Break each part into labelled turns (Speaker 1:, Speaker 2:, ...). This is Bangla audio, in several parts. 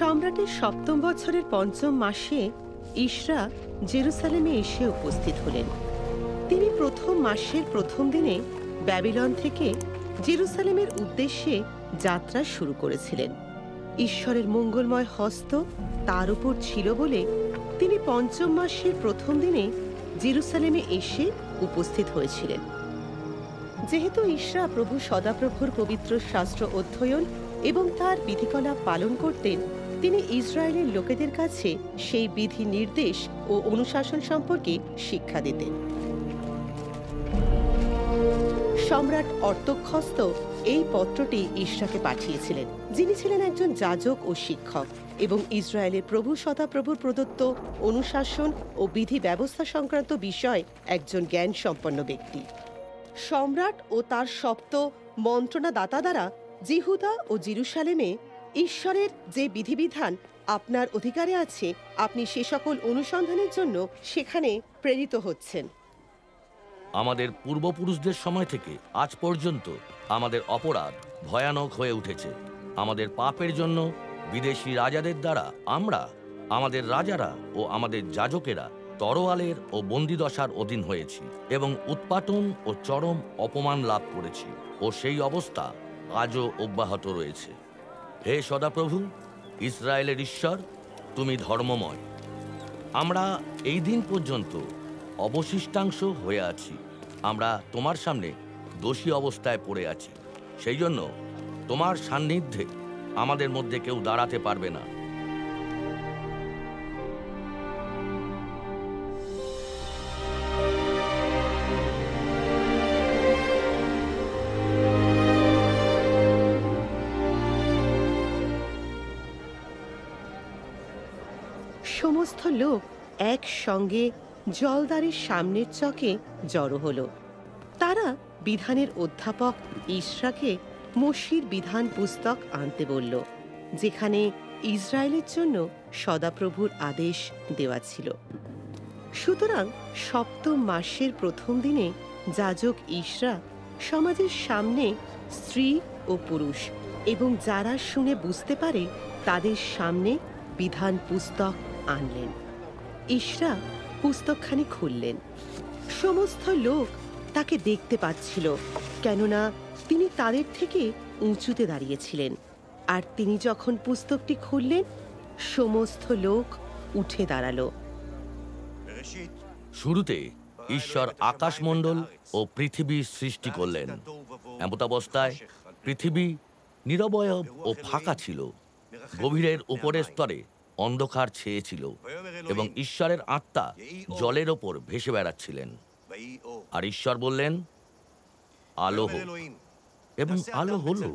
Speaker 1: সম্রাটের সপ্তম বছরের পঞ্চম মাসে ইশরা জেরুসালেমে এসে উপস্থিত হলেন। তিনি প্রথম মাসের প্রথম দিনে ব্যাবিলন থেকে জেরুসালেমের উদ্দেশ্যে যাত্রা শুরু করেছিলেন। ঈশ্বরের মঙ্গলময় হস্ত তার উপর ছিল বলে তিনি পঞ্চম মাসের প্রথম দিনে জেরুসালেমে এসে উপস্থিত হয়েছিলেন। যেহেতু ইশরা প্রভু সদাপ্রভুর পবিত্র শাস্ত্র অধ্যয়ন এবং তার বিধিকলাপ পালন করতেন, তিনি ইসরায়েলের লোকেদের কাছে সেই বিধি নির্দেশ ও অনুশাসন সম্পর্কে শিক্ষা দিতেন। সম্রাট অর্তক্ষস্ত এই পত্রটি ইশরাকে পাঠিয়েছিলেন, যিনি ছিলেন একজন যাজক ও শিক্ষক এবং ইসরায়েলের প্রভু সদাপ্রভুর প্রদত্ত অনুশাসন ও বিধি ব্যবস্থা সংক্রান্ত বিষয় একজন জ্ঞান সম্পন্ন ব্যক্তি। সম্রাট ও তার সপ্ত মন্ত্রণাদাতা দ্বারা জিহুদা ও জেরুসালেমে ঈশ্বরের যে বিধিবিধান আপনার অধিকারে আছে, আপনি সে সকল অনুসন্ধানের জন্য সেখানে প্রেরিত হচ্ছেন।
Speaker 2: আমাদের পূর্বপুরুষদের সময় থেকে আজ পর্যন্ত আমাদের অপরাধ ভয়ানক হয়ে উঠেছে। আমাদের পাপের জন্য বিদেশি রাজাদের দ্বারা আমরা, আমাদের রাজারা ও আমাদের যাজকেরা তরোয়ালের ও বন্দিদশার অধীন হয়েছি এবং উৎপাটন ও চরম অপমান লাভ করেছি, ও সেই অবস্থা আজও অব্যাহত রয়েছে। হে সদাপ্রভু, ইসরায়েলের ঈশ্বর, তুমি ধর্মময়। আমরা এই দিন পর্যন্ত অবশিষ্টাংশ হয়ে আছি। আমরা তোমার সামনে দোষী অবস্থায় পড়ে আছি। সেই জন্য তোমার সান্নিধ্যে আমাদের মধ্যে কেউ দাঁড়াতে পারবে না।
Speaker 1: সমস্ত লোক একসঙ্গে জলদারের সামনের চকে জড়ো হলো। তারা বিধানের অধ্যাপক ইশরাকে মোশির বিধান পুস্তক আনতে বলল, যেখানে ইসরায়েলের জন্য সদাপ্রভুর আদেশ দেওয়া ছিল। সুতরাং সপ্তম মাসের প্রথম দিনে যাজক ইশরা সমাজের সামনে স্ত্রী ও পুরুষ এবং যারা শুনে বুঝতে পারে তাদের সামনে বিধান পুস্তক আনলেন। ইশরা পুস্তকখানি খুললেন। সমস্ত লোক তাকে দেখতে পাচ্ছিল, কেননা তিনি তাদের থেকে উঁচুতে দাঁড়িয়েছিলেন। আর তিনি যখন পুস্তকটি খুললেন, সমস্ত লোক উঠে দাঁড়ালো।
Speaker 2: শুরুতে ঈশ্বর আকাশমণ্ডল ও পৃথিবী সৃষ্টি করলেন। এমতাবস্থায় পৃথিবী নিরবয়ব ও ফাঁকা ছিল। গভীরের উপরের স্তরে অন্ধকার ছেয়েছিল এবং ঈশ্বরের আত্মা জলের ওপর ভেসে বেড়াচ্ছিলেন। আর ঈশ্বর বললেন, আলো হোক, এবং আলো হলো।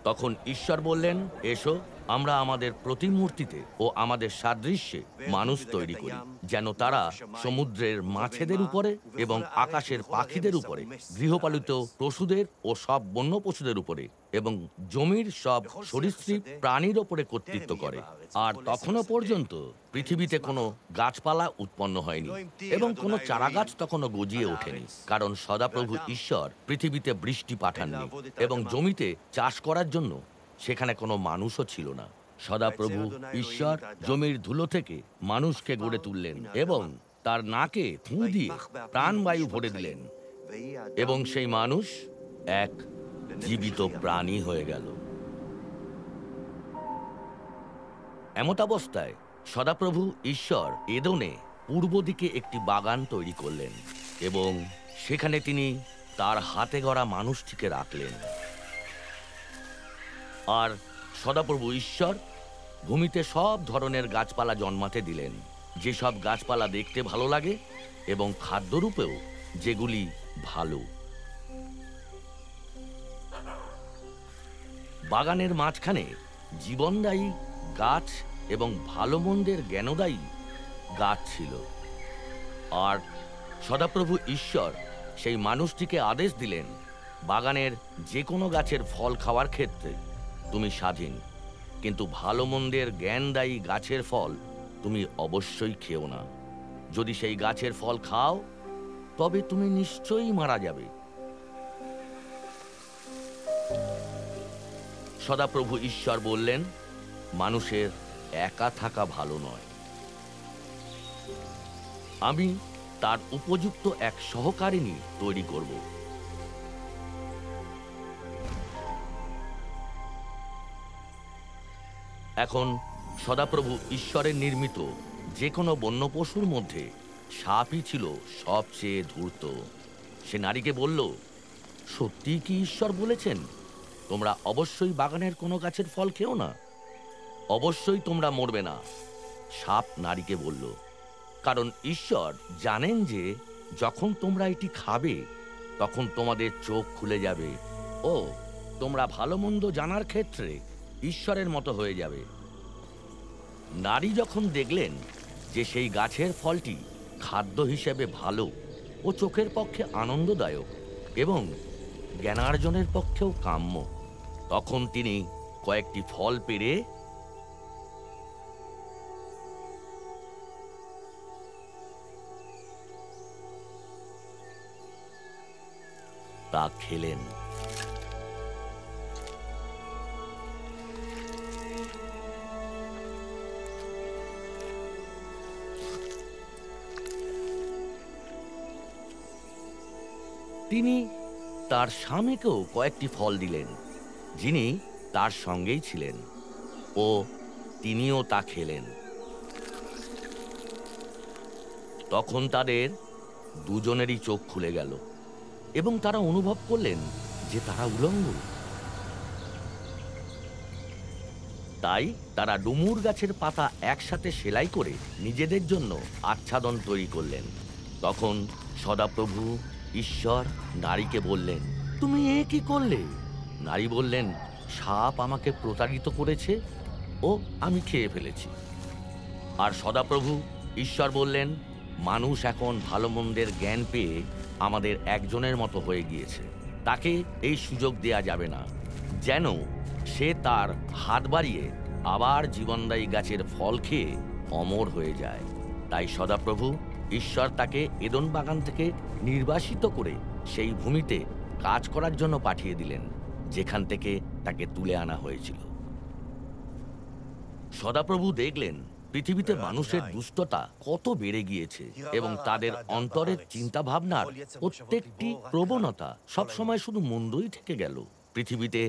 Speaker 2: তখন ঈশ্বর বললেন, এসো, আমরা আমাদের প্রতিমূর্তিতে ও আমাদের সাদৃশ্যে মানুষ তৈরি করি, যেন তারা সমুদ্রের মাছেদের উপরে এবং আকাশের পাখিদের উপরে, গৃহপালিত পশুদের ও সব বন্য পশুদের উপরে এবং জমির সব সরীসৃপ প্রাণীর ওপরে কর্তৃত্ব করে। আর তখনও পর্যন্ত পৃথিবীতে কোনো গাছপালা উৎপন্ন হয়নি এবং কোনো চারাগাছ তখনও গজিয়ে ওঠেনি, কারণ সদাপ্রভু ঈশ্বর পৃথিবীতে বৃষ্টি পাঠাননি এবং জমিতে চাষ করার জন্য সেখানে কোনো মানুষও ছিল না। সদাপ্রভু ঈশ্বর জমির ধুলো থেকে মানুষকে গড়ে তুললেন এবং তার নাকে ফুঁ দিয়ে প্রাণবায়ু ভরে দিলেন, এবং সেই মানুষ এক জীবিত প্রাণী হয়ে গেল। এমতাবস্থায় সদাপ্রভু ঈশ্বর এদনে পূর্ব দিকে একটি বাগান তৈরি করলেন এবং সেখানে তিনি তার হাতে গড়া মানুষটিকে রাখলেন। আর সদাপ্রভু ঈশ্বর ভূমিতে সব ধরনের গাছপালা জন্মাতে দিলেন, যেসব গাছপালা দেখতে ভালো লাগে এবং খাদ্যরূপেও যেগুলি ভালো। বাগানের মাঝখানে জীবনদায়ী গাছ এবং ভালো মন্দের জ্ঞানদায়ী গাছ ছিল। আর সদাপ্রভু ঈশ্বর সেই মানুষটিকে আদেশ দিলেন, বাগানের যে কোনো গাছের ফল খাওয়ার ক্ষেত্রে তুমি স্বাধীন, কিন্তু ভালো মন্দের জ্ঞানদায়ী গাছের ফল তুমি অবশ্যই খেও না। যদি সেই গাছের ফল খাও, তবে তুমি নিশ্চয়ই মারা যাবে। সদাপ্রভু ঈশ্বর বললেন, মানুষের একা থাকা ভালো নয়। আমি তার উপযুক্ত এক সহকারিণী তৈরি করব। এখন সদাপ্রভু ঈশ্বরের নির্মিত যে কোনো বন্য পশুর মধ্যে সাপই ছিল সবচেয়ে ধূর্ত। সে নারীকে বলল, সত্যি কি ঈশ্বর বলেছেন তোমরা অবশ্যই বাগানের কোনো গাছের ফল খেও না? অবশ্যই তোমরা মরবে না। সাপ নারীকে বলল, কারণ ঈশ্বর জানেন যে যখন তোমরা এটি খাবে তখন তোমাদের চোখ খুলে যাবে ও তোমরা ভালো মন্দ জানার ক্ষেত্রে ঈশ্বরের মতো হয়ে যাবে। নারী যখন দেখলেন যে সেই গাছের ফলটি খাদ্য হিসেবে ভালো ও চোখের পক্ষে আনন্দদায়ক এবং জ্ঞানার্জনের পক্ষেও কাম্য, তখন তিনি কয়েকটি ফল পেড়ে তা খেলেন। তিনি তার স্বামীকেও কয়েকটি ফল দিলেন, যিনি তার সঙ্গেই ছিলেন, ও তিনিও তা খেলেন। তখন তাদের দুজনেরই চোখ খুলে গেল এবং তারা অনুভব করলেন যে তারা উলঙ্গ। তাই তারা ডুমুর গাছের পাতা একসাথে সেলাই করে নিজেদের জন্য আচ্ছাদন তৈরি করলেন। তখন সদাপ্রভু ঈশ্বর নারীকে বললেন, তুমি এ কি করলে? নারী বললেন, সাপ আমাকে প্রতারিত করেছে ও আমি খেয়ে ফেলেছি। আর সদাপ্রভু ঈশ্বর বললেন, মানুষ এখন ভালো মন্দের জ্ঞান পেয়ে আমাদের একজনের মতো হয়ে গিয়েছে। তাকে এই সুযোগ দেয়া যাবে না যেন সে তার হাত বাড়িয়ে আবার জীবনদায়ী গাছের ফল খেয়ে অমর হয়ে যায়। তাই সদাপ্রভু ঈশ্বর তাকে এদন বাগান থেকে নির্বাসিত করে সেই ভূমিতে কাজ করার জন্য পাঠিয়ে দিলেন, যেখান থেকে তাকে তুলে আনা হয়েছিল। সদাপ্রভু দেখলেন পৃথিবীতে মানুষের দুষ্টতা কত বেড়ে গিয়েছে এবং তাদের অন্তরের চিন্তা ভাবনার প্রত্যেকটি প্রবণতা সবসময় শুধু মন্দই থেকে গেল। পৃথিবীতে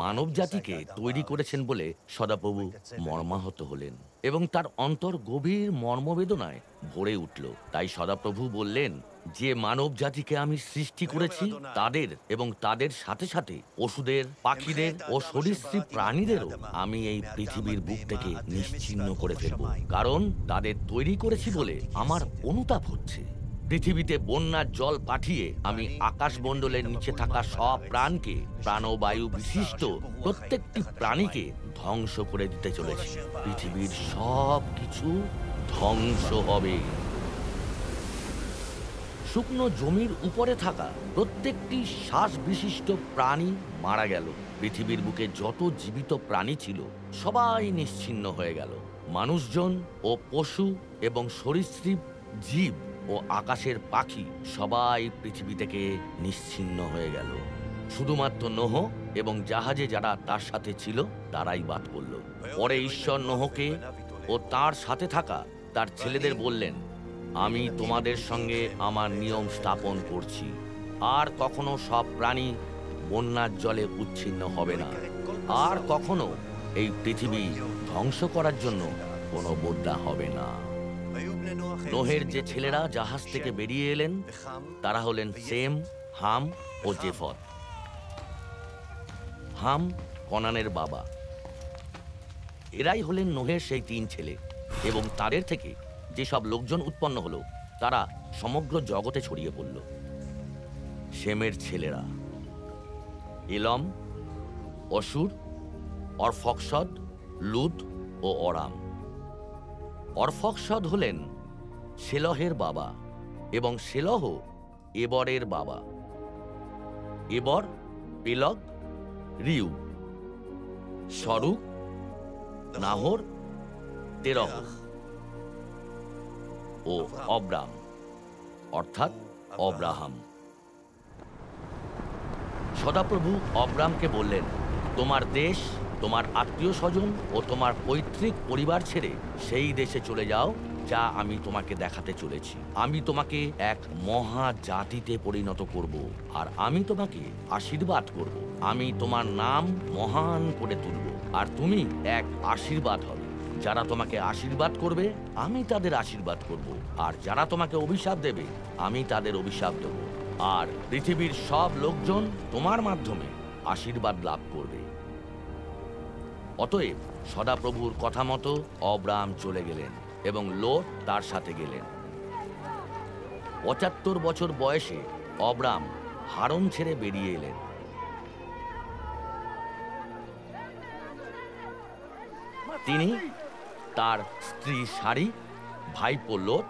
Speaker 2: মানব জাতিকে তৈরি করেছেন বলে সদাপ্রভু মর্মাহত হলেন এবং তার অন্তর গভীর মর্মবেদনায় ভরে উঠল। তাই সদাপ্রভু বললেন, যে মানব জাতিকে আমি সৃষ্টি করেছি তাদের এবং তাদের সাথে সাথে পশুদের, পাখিদের ও সরীসৃপ প্রাণীদেরও আমি এই পৃথিবীর বুক থেকে নিশ্চিহ্ন করে ফেলব, কারণ তাদের তৈরি করেছি বলে আমার অনুতাপ হচ্ছে। পৃথিবীতে বন্যার জল পাঠিয়ে আমি আকাশমণ্ডলের নিচে থাকা সব প্রাণকে, প্রাণবায়ু বিশিষ্ট প্রত্যেকটি প্রাণীকে ধ্বংস করে দিতে চলেছি। পৃথিবীর সব কিছু ধ্বংস হবে। শুকনো জমির উপরে থাকা প্রত্যেকটি শ্বাস বিশিষ্ট প্রাণী মারা গেল। পৃথিবীর বুকে যত জীবিত প্রাণী ছিল সবাই নিশ্চিহ্ন হয়ে গেল। মানুষজন ও পশু এবং সরীসৃপ জীব ও আকাশের পাখি সবাই পৃথিবী থেকে নিশ্চিহ্ন হয়ে গেল। শুধুমাত্র নোহ এবং জাহাজে যারা তার সাথে ছিল তারাই বাদ পড়ল। পরে ঈশ্বর নোহকে ও তার সাথে থাকা তার ছেলেদের বললেন, আমি তোমাদের সঙ্গে আমার নিয়ম স্থাপন করছি, আর কখনো সব প্রাণী বন্যার জলে উচ্ছিন্ন হবে না, আর কখনো এই পৃথিবী ধ্বংস করার জন্য কোনো বন্যা হবে না। নোহের যে ছেলেরা জাহাজ থেকে বেরিয়ে এলেন তারা হলেন সেম, হাম ও জেফত। হাম কনানের বাবা। এরাই হলেন নোহের সেই 3 ছেলে এবং তাদের থেকে যেসব লোকজন উৎপন্ন হলো তারা সমগ্র জগতে ছড়িয়ে পড়ল। শেমের ছেলেরা এলম, অসুর, অরফক্ষদ, লুদ ও অরাম। অরফক্ষদ হলেন শেলহের বাবা এবং শেলহ এবরের বাবা। এবর, পেলগ, রিউ, সরুগ, নাহর, তেরহ ও অব্রাম অর্থাৎ অব্রাহাম। সদাপ্রভু অব্রামকে বললেন, তোমার দেশ তোমার আত্মীয় স্বজন ও তোমার পৈতৃক পরিবার ছেড়ে সেই দেশে চলে যাও যা আমি তোমাকে দেখাতে চলেছি। আমি তোমাকে এক মহা জাতিতে পরিণত করব, আর আমি তোমাকে আশীর্বাদ করব। আমি তোমার নাম মহান করে তুলব, আর তুমি এক আশীর্বাদ হবে। যারা তোমাকে আশীর্বাদ করবে আমি তাদের আশীর্বাদ করব, আর যারা তোমাকে অভিশাপ দেবে আমি তাদের অভিশাপ দেব। আর পৃথিবীর সব লোকজন তোমার মাধ্যমে আশীর্বাদ লাভ করবে। অতএব সদাপ্রভুর কথা মতো অব্রাম চলে গেলেন এবং লোট তার সাথে গেলেন। ৭৫ বছর বয়সে অব্রাম হারন ছেড়ে বেরিয়ে এলেন। তিনি তার স্ত্রী সারি, ভাইপো লোট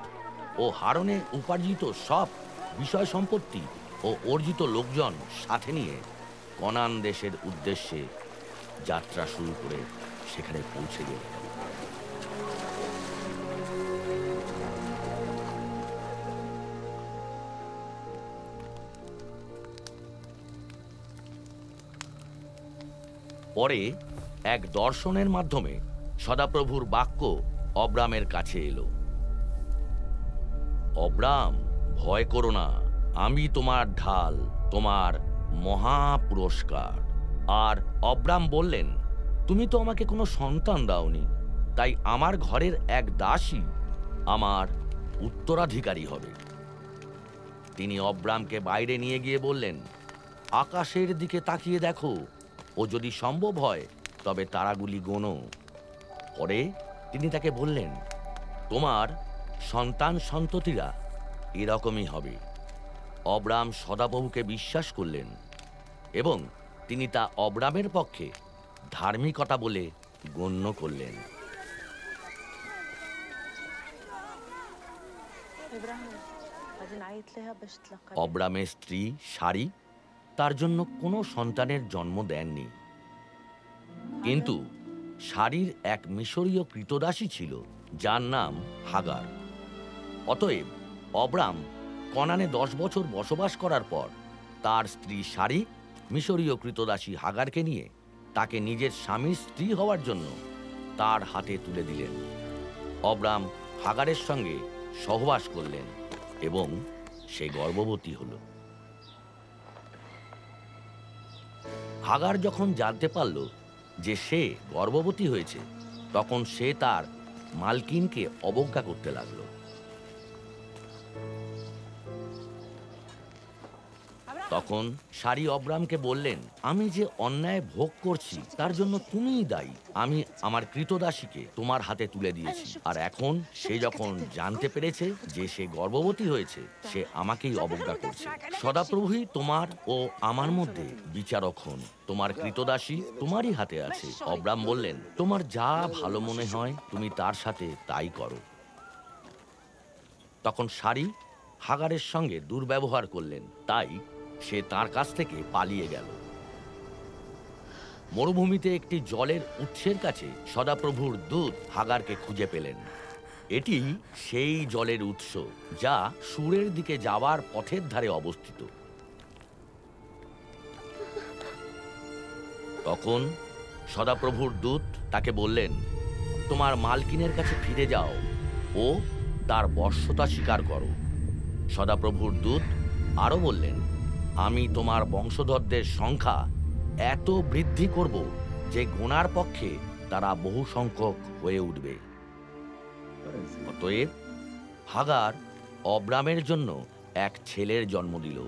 Speaker 2: ও হারনে উপার্জিত সব বিষয় সম্পত্তি ও অর্জিত লোকজন সাথে নিয়ে কনান দেশের উদ্দেশ্যে যাত্রা শুরু করে সেখানে পৌঁছে গেলেন। পরে এক দর্শনের মাধ্যমে সদাপ্রভুর বাক্য অব্রামের কাছে এলো। অব্রাম, ভয় করো না, আমি তোমার ঢাল, তোমার মহা পুরস্কার। আর অব্রাম বললেন, তুমি তো আমাকে কোনো সন্তান দাওনি, তাই আমার ঘরের এক দাসী আমার উত্তরাধিকারী হবে। তিনি অব্রামকে বাইরে নিয়ে গিয়ে বললেন, আকাশের দিকে তাকিয়ে দেখো, ও যদি সম্ভব হয় তবে তারাগুলি গোনো। পরে তিনি তাকে বললেন, তোমার সন্তান সন্ততিরা এরকমই হবে। অব্রাম সদাপ্রভুকে বিশ্বাস করলেন এবং তিনি তা অব্রামের পক্ষে ধার্মিকতা বলে গণ্য করলেন। অব্রামের স্ত্রী সারি তার জন্য কোনো সন্তানের জন্ম দেননি, কিন্তু সারির এক মিশরীয় কৃতদাসী ছিল যার নাম হাগার। অতএব অব্রাম কনানে 10 বছর বসবাস করার পর তার স্ত্রী সারি মিশরীয় কৃতদাসী হাগারকে নিয়ে তাকে নিজের স্বামীর স্ত্রী হওয়ার জন্য তার হাতে তুলে দিলেন। অব্রাম হাগারের সঙ্গে সহবাস করলেন এবং সে গর্ভবতী হল। হাগার যখন জানতে পারল যে সে গর্ভবতী হয়েছে, তখন সে তার মালকিনকে অবজ্ঞা করতে লাগলো। তখন সারি অব্রামকে বললেন, আমি যে অন্যায় ভোগ করছি তার জন্য তুমিই দায়ী। আমি আমার কৃতদাসীকে তোমার হাতে তুলে দিয়েছি, আর এখন সে যখন জানতে পেরেছে যে সে গর্ভবতী হয়েছে, সে আমাকেই অবজ্ঞা করছে। সদাপ্রভুই তোমার ও আমার মধ্যে বিচারক হন। তোমার কৃতদাসী তোমারই হাতে আছে। অব্রাম বললেন, তোমার যা ভালো মনে হয় তুমি তার সাথে তাই করো। তখন সারি হাগারের সঙ্গে দুর্ব্যবহার করলেন, তাই সে তার কাছ থেকে পালিয়ে গেল। মরুভূমিতে একটি জলের উৎসের কাছে সদাপ্রভুর দূত হাগারকে খুঁজে পেলেন। এটি সেই জলের উৎস যা সুরের দিকে যাওয়ার পথের ধারে অবস্থিত। তখন সদাপ্রভুর দূত তাকে বললেন, তোমার মালকিনের কাছে ফিরে যাও ও তার বশ্যতা স্বীকার করো। সদাপ্রভুর দূত আরো বললেন, আমি তোমার বংশধরদের সংখ্যা এত বৃদ্ধি করব যে গোনার পক্ষে তারা বহু সংখ্যক হয়ে উঠবে। অতএব হাগার অব্রামের জন্য এক ছেলের জন্ম দিল,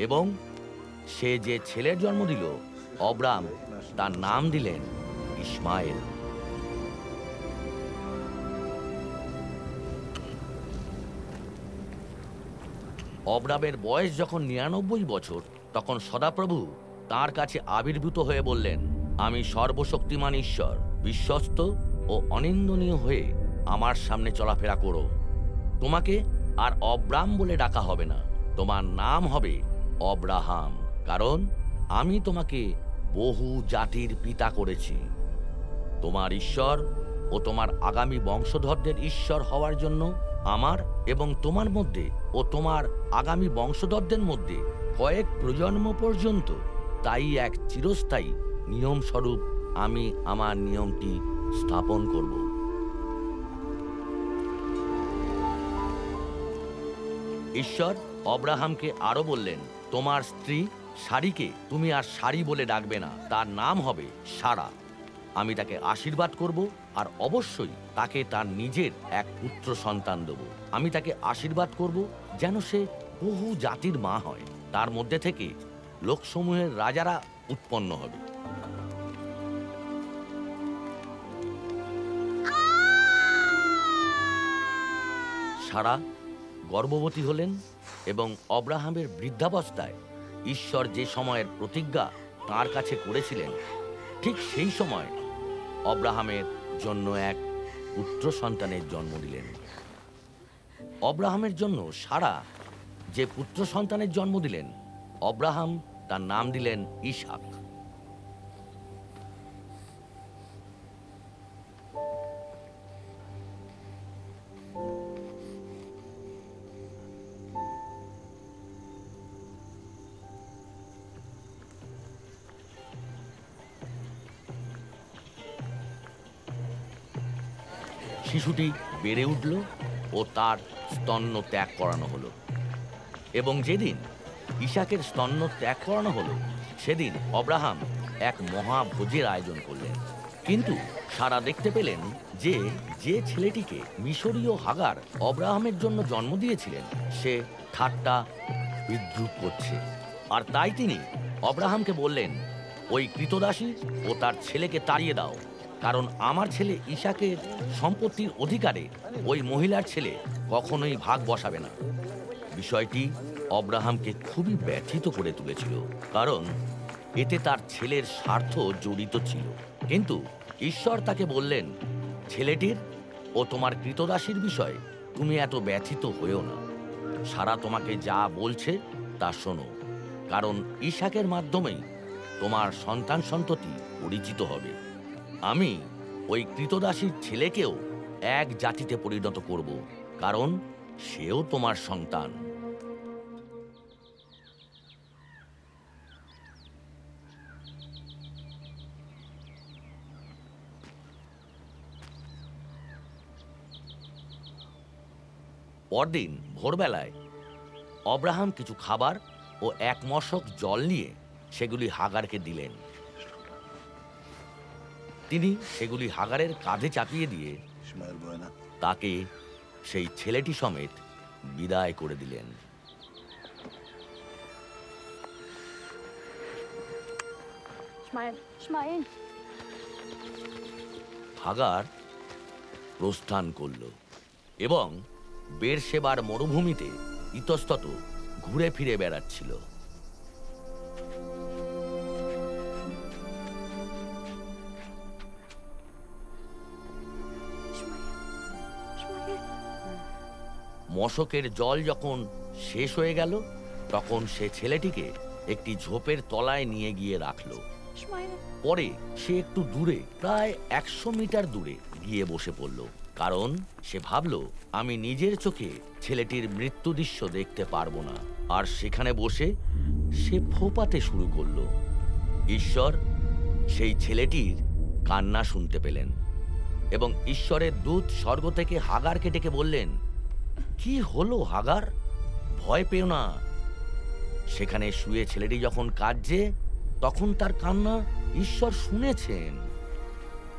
Speaker 2: এবং সে যে ছেলের জন্ম দিল অব্রাম তার নাম দিলেন ইসমাইল। অব্রামের বয়স যখন 99 বছর, তখন সদাপ্রভু তার কাছে আবির্ভূত হয়ে বললেন, আমি সর্বশক্তিমান ঈশ্বর, বিশ্বস্ত ও অনিন্দনীয় হয়ে আমার সামনে চলাফেরা করো। তোমাকে আর অব্রাম বলে ডাকা হবে না, তোমার নাম হবে অব্রাহাম, কারণ আমি তোমাকে বহু জাতির পিতা করেছি। তোমার ঈশ্বর ও তোমার আগামী বংশধরদের ঈশ্বর হওয়ার জন্য আমার এবং তোমার মধ্যে ও তোমার আগামী বংশধরদের মধ্যে কয়েক প্রজন্ম পর্যন্ত তাই এক চিরস্থায়ী নিয়ম স্বরূপ আমি আমার নিয়মটি স্থাপন করব। ঈশ্বর অব্রাহামকে আরো বললেন, তোমার স্ত্রী সারিকে তুমি আর সারি বলে ডাকবে না, তার নাম হবে সারা। আমি তাকে আশীর্বাদ করব আর অবশ্যই তাকে তার নিজের এক পুত্র সন্তান দেব। আমি তাকে আশীর্বাদ করব যেন সে বহু জাতির মা হয়, তার মধ্যে থেকে লোকসমূহের রাজারা উৎপন্ন হবে। সারা গর্ভবতী হলেন এবং অব্রাহামের বৃদ্ধাবস্থায় ঈশ্বর যে সময়ের প্রতিজ্ঞা তাঁর কাছে করেছিলেন, ঠিক সেই সময় অব্রাহামের জন্য এক পুত্র সন্তানের জন্ম দিলেন। অব্রাহামের জন্য সারা যে পুত্র সন্তানের জন্ম দিলেন, অব্রাহাম তার নাম দিলেন ইসাক। শিশুটি বেড়ে উঠল ও তার স্তন্য ত্যাগ করানো হলো। এবং যেদিন ইসাকের স্তন্য ত্যাগ করানো হলো, সেদিন অব্রাহাম এক মহাভোজের আয়োজন করলেন। কিন্তু সারা দেখতে পেলেন যে যে ছেলেটিকে মিশরীয় হাগার অব্রাহামের জন্য জন্ম দিয়েছিলেন, সে ঠাট্টা বিদ্রুপ করছে। আর তাই তিনি অব্রাহামকে বললেন, ওই কৃতদাসী ও তার ছেলেকে তাড়িয়ে দাও, কারণ আমার ছেলে ইসাকের সম্পত্তির অধিকারে ওই মহিলার ছেলে কখনোই ভাগ বসাবে না। বিষয়টি অব্রাহামকে খুবই ব্যথিত করে তুলেছিল, কারণ এতে তার ছেলের স্বার্থ জড়িত ছিল। কিন্তু ঈশ্বর তাকে বললেন, ছেলেটির ও তোমার কৃতদাসীর বিষয়ে তুমি এত ব্যথিত হয়েও না। সারা তোমাকে যা বলছে তা শোনো, কারণ ইসাকের মাধ্যমেই তোমার সন্তান সন্ততি পরিচিত হবে। আমি ওই কৃতদাসীর ছেলেকেও এক জাতিতে পরিণত করব, কারণ সেও তোমার সন্তান। পরদিন ভোরবেলায় অব্রাহাম কিছু খাবার ও এক মশক জল নিয়ে সেগুলি হাগারকে দিলেন। তিনি সেগুলি হাগারের কাঁধে চাপিয়ে দিয়ে তাকে সেই ছেলেটি সমেত বিদায় করে দিলেন। হাগার প্রস্থান করল এবং বেরশেবার মরুভূমিতে ইতস্তত ঘুরে ফিরে বেড়াচ্ছিল। মশকের জল যখন শেষ হয়ে গেল, তখন সে ছেলেটিকে একটি ঝোপের তলায় নিয়ে গিয়ে রাখল। পরে সে একটু দূরে, প্রায় 100 মিটার দূরে গিয়ে বসে পড়ল, কারণ সে ভাবল, আমি নিজের চোখে ছেলেটির মৃত্যু দৃশ্য দেখতে পারবো না। আর সেখানে বসে সে ফোঁপাতে শুরু করলো। ঈশ্বর সেই ছেলেটির কান্না শুনতে পেলেন এবং ঈশ্বরের দূত স্বর্গ থেকে হাগারকে ডেকে বললেন, কি হলো হাগার, ভয় পেও না। সেখানে শুয়ে ছেলেটি যখন কাঁদছে, তখন তার কান্না ঈশ্বর শুনেছেন।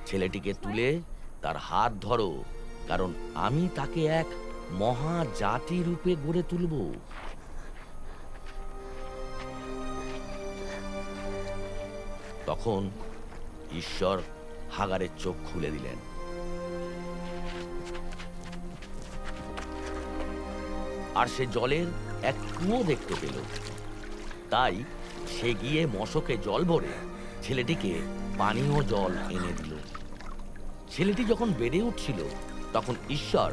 Speaker 2: ছেলেটিকে তুলে তার হাত ধরো, কারণ আমি তাকে এক মহা জাতি রূপে গড়ে তুলব। তখন ঈশ্বর হাগারের চোখ খুলে দিলেন। আর সে জলের এক কুয়ো দেখতে পেল। তাই সে গিয়ে মশকে জল ভরে ছেলেটিকে পানীয় জল এনে দিল। ছেলেটি যখন বেড়ে উঠছিল, তখন ঈশ্বর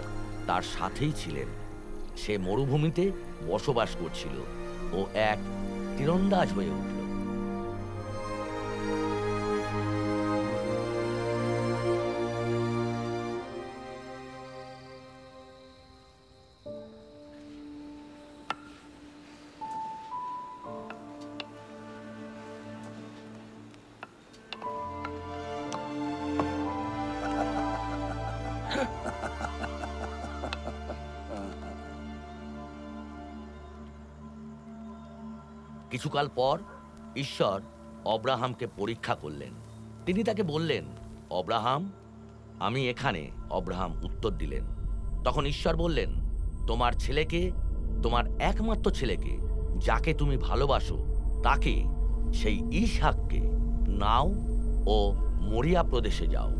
Speaker 2: তার সাথেই ছিলেন। সে মরুভূমিতে বসবাস করছিল ও এক তীরন্দাজ হয়ে উঠল। কিছুকাল পর ঈশ্বর অব্রাহামকে পরীক্ষা করলেন। তিনি তাকে বললেন, অব্রাহাম, আমি এখানে। অব্রাহাম উত্তর দিলেন। তখন ঈশ্বর বললেন, তোমার ছেলেকে, তোমার একমাত্র ছেলেকে, যাকে তুমি ভালোবাসো, তাকে, সেই ইসহাককে নাও ও মরিয়া প্রদেশে যাও।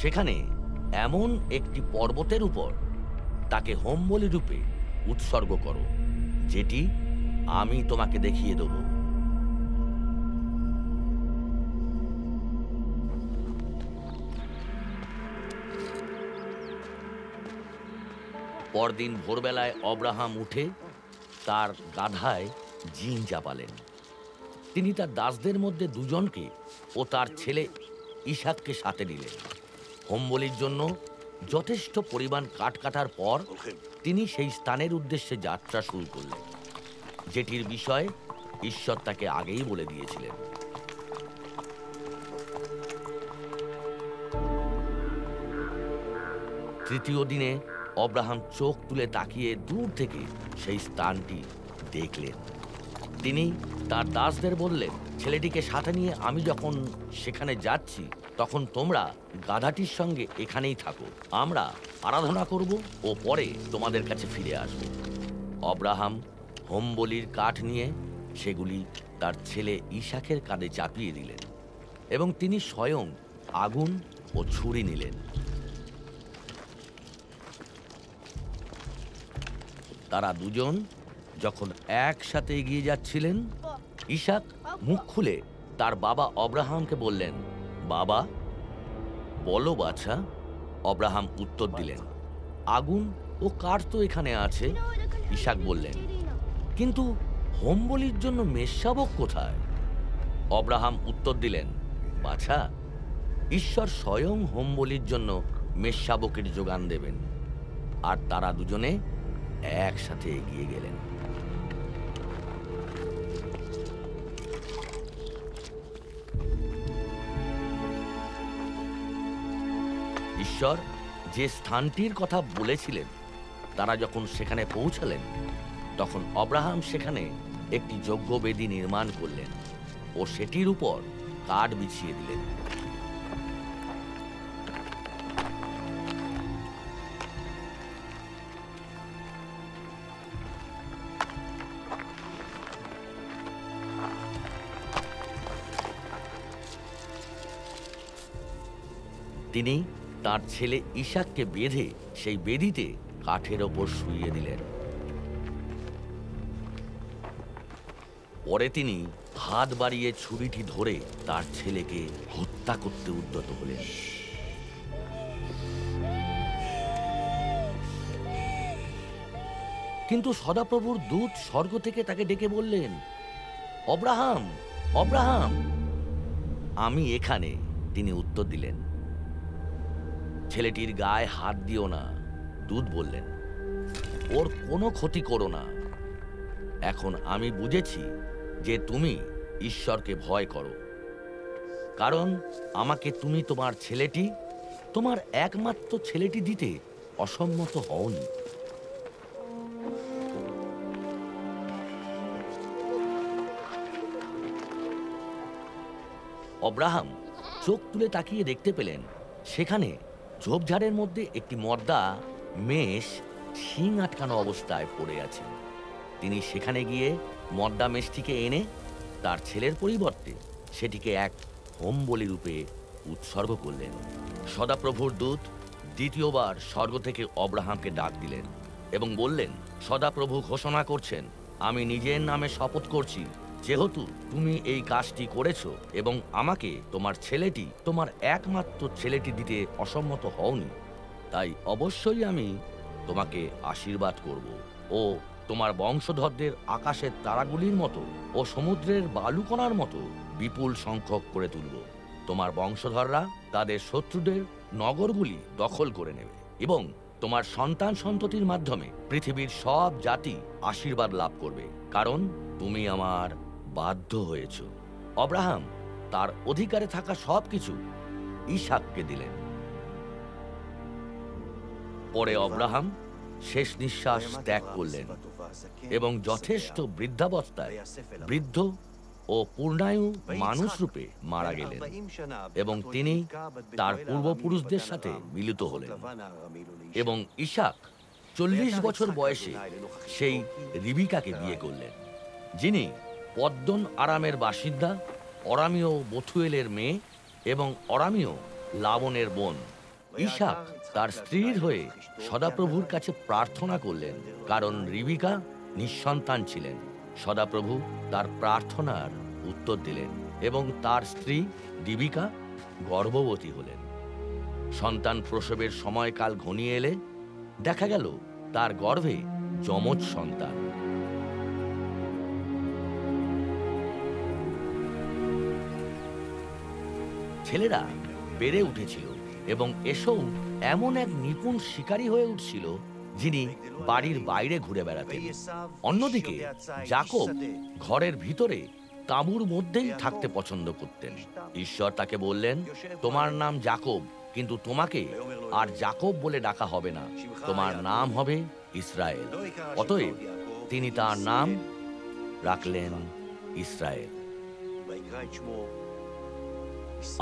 Speaker 2: সেখানে এমন একটি পর্বতের উপর তাকে হোমবলি রূপে উৎসর্গ করো, যেটি আমি তোমাকে দেখিয়ে দেব। পরদিন ভোরবেলায় অব্রাহাম উঠে তার গাধায় জিন চাপালেন। তিনি তার দাসদের মধ্যে দুজনকে ও তার ছেলে ইসহাককে সাথে নিলেন। হোমবলির জন্য যথেষ্ট পরিমাণ কাঠ কাটার পর তিনি সেই স্থানের উদ্দেশ্যে যাত্রা শুরু করলেন, যেটির বিষয়ে ঈশ্বর তাকে আগেই বলে দিয়েছিলেন। তৃতীয় দিনে অব্রাহাম চোখ তুলে তাকিয়ে দূর থেকে সেই স্থানটি দেখলেন। তিনি তার দাসদের বললেন, ছেলেটিকে সাথে নিয়ে আমি যখন সেখানে যাচ্ছি, তখন তোমরা গাধাটির সঙ্গে এখানেই থাকো। আমরা আরাধনা করব ও পরে তোমাদের কাছে ফিরে আসব। অব্রাহাম হোমবলির কাঠ নিয়ে সেগুলি তার ছেলে ইসহাকের কাঁধে চাপিয়ে দিলেন এবং তিনি স্বয়ং আগুন ও ছুরি নিলেন। তারা দুজন যখন একসাথে এগিয়ে যাচ্ছিলেন, ইসহাক মুখ খুলে তার বাবা অব্রাহামকে বললেন, বাবা, বলো বাছা। অব্রাহাম উত্তর দিলেন, আগুন ও কাঠ তো এখানে আছে। ইসহাক বললেন, কিন্তু হোমবলির জন্য মেষশাবক কোথায়? অব্রাহাম উত্তর দিলেন, বাছা, ঈশ্বর স্বয়ং হোমবলির জন্য মেষশাবকের যোগান দেবেন। আর তারা দুজনে একসাথে এগিয়ে গেলেন। ঈশ্বর যে স্থানটির কথা বলেছিলেন, তারা যখন সেখানে পৌঁছালেন, তখন অব্রাহাম সেখানে একটি যজ্ঞবেদী নির্মাণ করলেন ও সেটির উপর কাঠ বিছিয়ে দিলেন। তিনি তার ছেলে ইসহাককে বেঁধে সেই বেদিতে কাঠের ওপর শুইয়ে দিলেন। পরে তিনি হাত বাড়িয়ে ছুরিটি ধরে তার ছেলেকে হত্যা করতে উদ্যত হলেন। কিন্তু সদাপ্রভুর দূত স্বর্গ থেকে তাকে ডেকে বললেন, অব্রাহাম, অব্রাহাম, আমি এখানে। তিনি উত্তর দিলেন, ছেলেটির গায়ে হাত দিও না। দূত বললেন, ওর কোনো ক্ষতি করো না। এখন আমি বুঝেছি যে তুমি ঈশ্বরকে ভয় করো, কারণ আমাকে তুমি তোমার ছেলেটি, তোমার একমাত্র ছেলেটি দিতে অসম্মত হওনি। অব্রাহাম চোখ তুলে তাকিয়ে দেখতে পেলেন, সেখানে ঝোপঝাড়ের মধ্যে একটি মর্দা মেষ শিং আটকানো অবস্থায় পড়ে আছে। তিনি সেখানে গিয়ে মর্দা মেষটিকে এনে তার ছেলের পরিবর্তে সেটিকে এক হোমবলি রূপে উৎসর্গ করলেন। সদাপ্রভুর দূত দ্বিতীয়বার স্বর্গ থেকে অব্রাহামকে ডাক দিলেন এবং বললেন, সদাপ্রভু ঘোষণা করছেন, আমি নিজের নামে শপথ করছি, যেহেতু তুমি এই কাজটি করেছো এবং আমাকে তোমার ছেলেটি, তোমার একমাত্র ছেলেটি দিতে অসম্মত হওনি, তাই অবশ্যই আমি তোমাকে আশীর্বাদ করব ও তোমার বংশধরদের আকাশের তারাগুলির মতো ও সমুদ্রের বালুকণার মতো বিপুল সংখ্যক করে তুলব। তোমার বংশধররা তাদের শত্রুদের নগরগুলি দখল করে নেবে এবং তোমার সন্তান সন্ততির মাধ্যমে পৃথিবীর সব জাতি আশীর্বাদ লাভ করবে, কারণ তুমি আমার বাধ্য হয়েছ। অব্রাহাম তার অধিকারে থাকা সবকিছু ইসহাককে দিলেন। পরে অব্রাহাম শেষ নিঃশ্বাস ত্যাগ করলেন এবং যথেষ্ট বৃদ্ধাবস্থায় বৃদ্ধ ও পূর্ণায়ু মানুষ রূপে মারা গেলেন এবং তিনি তার পূর্বপুরুষদের সাথে মিলিত হলেন। এবং ইসাক 40 বছর বয়সে সেই রিবিকাকে বিয়ে করলেন, যিনি পদ্দন আরামের বাসিন্দা, অরামীয় বথুয়েলের মেয়ে এবং অরামীয় লাবনের বোন। ইসাক তার স্ত্রীর হয়ে সদাপ্রভুর কাছে প্রার্থনা করলেন, কারণ রিবিকা নিঃসন্তান ছিলেন। সদাপ্রভু তার প্রার্থনার উত্তর দিলেন এবং তার স্ত্রী রিবিকা গর্ভবতী হলেন। সন্তান প্রসবের সময়কাল ঘনিয়ে এলে দেখা গেল তার গর্ভে যমজ সন্তান। ছেলেরা বেড়ে উঠেছিল এবং এসব এমন এক নিপুণ শিকারী হয়ে উঠছিল যিনি বাড়ির বাইরে ঘুরে বেড়াতেন। অন্যদিকে যাকব ঘরের ভিতরে তাঁবুর মধ্যেই থাকতে পছন্দ করতেন। ঈশ্বর তাকে বললেন, তোমার নাম যাকব, কিন্তু তোমাকে আর যাকব বলে ডাকা হবে না, তোমার নাম হবে ইসরায়েল। অতএব তিনি তার নাম রাখলেন ইসরায়েল।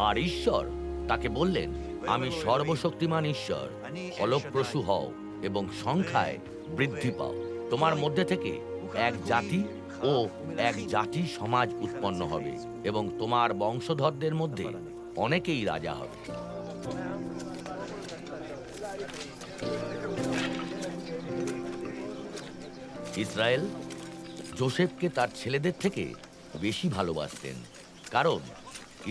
Speaker 2: আর ঈশ্বর তাকে বললেন, আমি সর্বশক্তিমান ঈশ্বর, ফলপ্রসূ হও এবং সংখ্যায় বৃদ্ধি পাও। তোমার মধ্যে থেকে এক জাতি ও এক জাতি সমাজ উৎপন্ন হবে এবং তোমার বংশধরদের মধ্যে অনেকেই রাজা হবে। ইসরায়েল যোসেফকে তার ছেলেদের থেকে বেশি ভালোবাসতেন, কারণ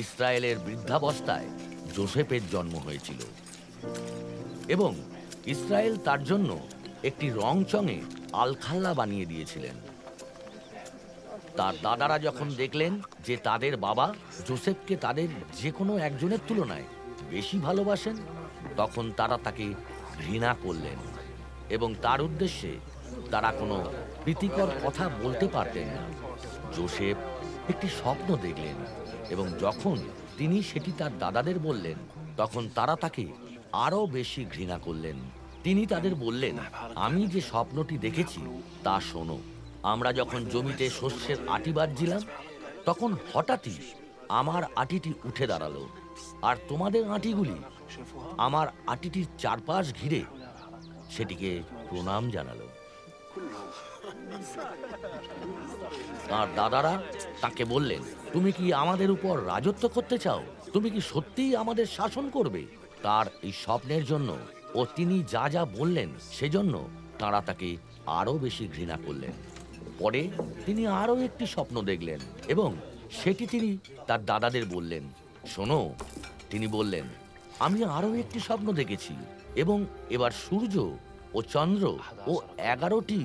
Speaker 2: ইসরায়েলের বৃদ্ধাবস্থায় যোসেফের জন্ম হয়েছিল এবং ইসরায়েল তার জন্য একটি রংচঙে আলখাল্লা বানিয়ে দিয়েছিলেন। তার দাদারা যখন দেখলেন যে তাদের বাবা যোসেফকে তাদের যে কোনো একজনের তুলনায় বেশি ভালোবাসেন, তখন তারা তাকে ঘৃণা করলেন এবং তার উদ্দেশ্যে তারা কোনো প্রীতিকর কথা বলতে পারতেন না। যোসেফ একটি স্বপ্ন দেখলেন এবং যখন তিনি সেটি তার দাদাদের বললেন, তখন তারা তাকে আরও বেশি ঘৃণা করলেন। তিনি তাদের বললেন, আমি যে স্বপ্নটি দেখেছি তা শোনো। আমরা যখন জমিতে শস্যের আটি বাঁধছিলাম, তখন হঠাৎই আমার আটিটি উঠে দাঁড়ালো, আর তোমাদের আটিগুলি আমার আটিটির চারপাশ ঘিরে সেটিকে প্রণাম জানালো। তার দাদারা তাকে বললেন, তুমি কি আমাদের উপর রাজত্ব করতে চাও? তুমি কি সত্যিই আমাদের শাসন করবে? তার এই স্বপ্নের জন্য ও তিনি যা যা বললেন সেজন্য তারা তাকে আরো বেশি ঘৃণা করলেন। পরে তিনি আরো একটি স্বপ্ন দেখলেন এবং সেটি তিনি তার দাদাদের বললেন। শোনো, তিনি বললেন, আমি আরো একটি স্বপ্ন দেখেছি এবং এবার সূর্য ও চন্দ্র ও 11টি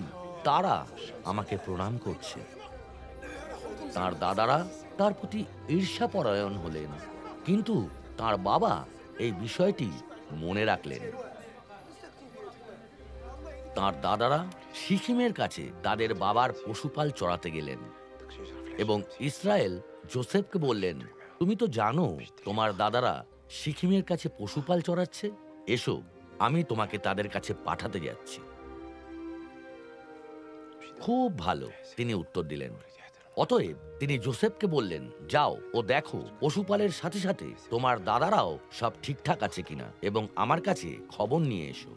Speaker 2: তারা আমাকে প্রণাম করছে। তার দাদারা তার প্রতি ঈর্ষাপরায়ণ হলেন, কিন্তু তার বাবা এই বিষয়টি মনে রাখলেন। তার দাদারা সিকিমের কাছে তাদের বাবার পশুপাল চড়াতে গেলেন এবং ইসরায়েল যোসেফকে বললেন, তুমি তো জানো তোমার দাদারা সিকিমের কাছে পশুপাল চড়াচ্ছে, এসো আমি তোমাকে তাদের কাছে পাঠাতে যাচ্ছি। খুব ভালো, তিনি উত্তর দিলেন। অতএব তিনি যোসেফকে বললেন, যাও ও দেখো পশুপালের সাথে সাথে তোমার দাদারাও সব ঠিকঠাক আছে কিনা এবং আমার কাছে খবর নিয়ে এসো।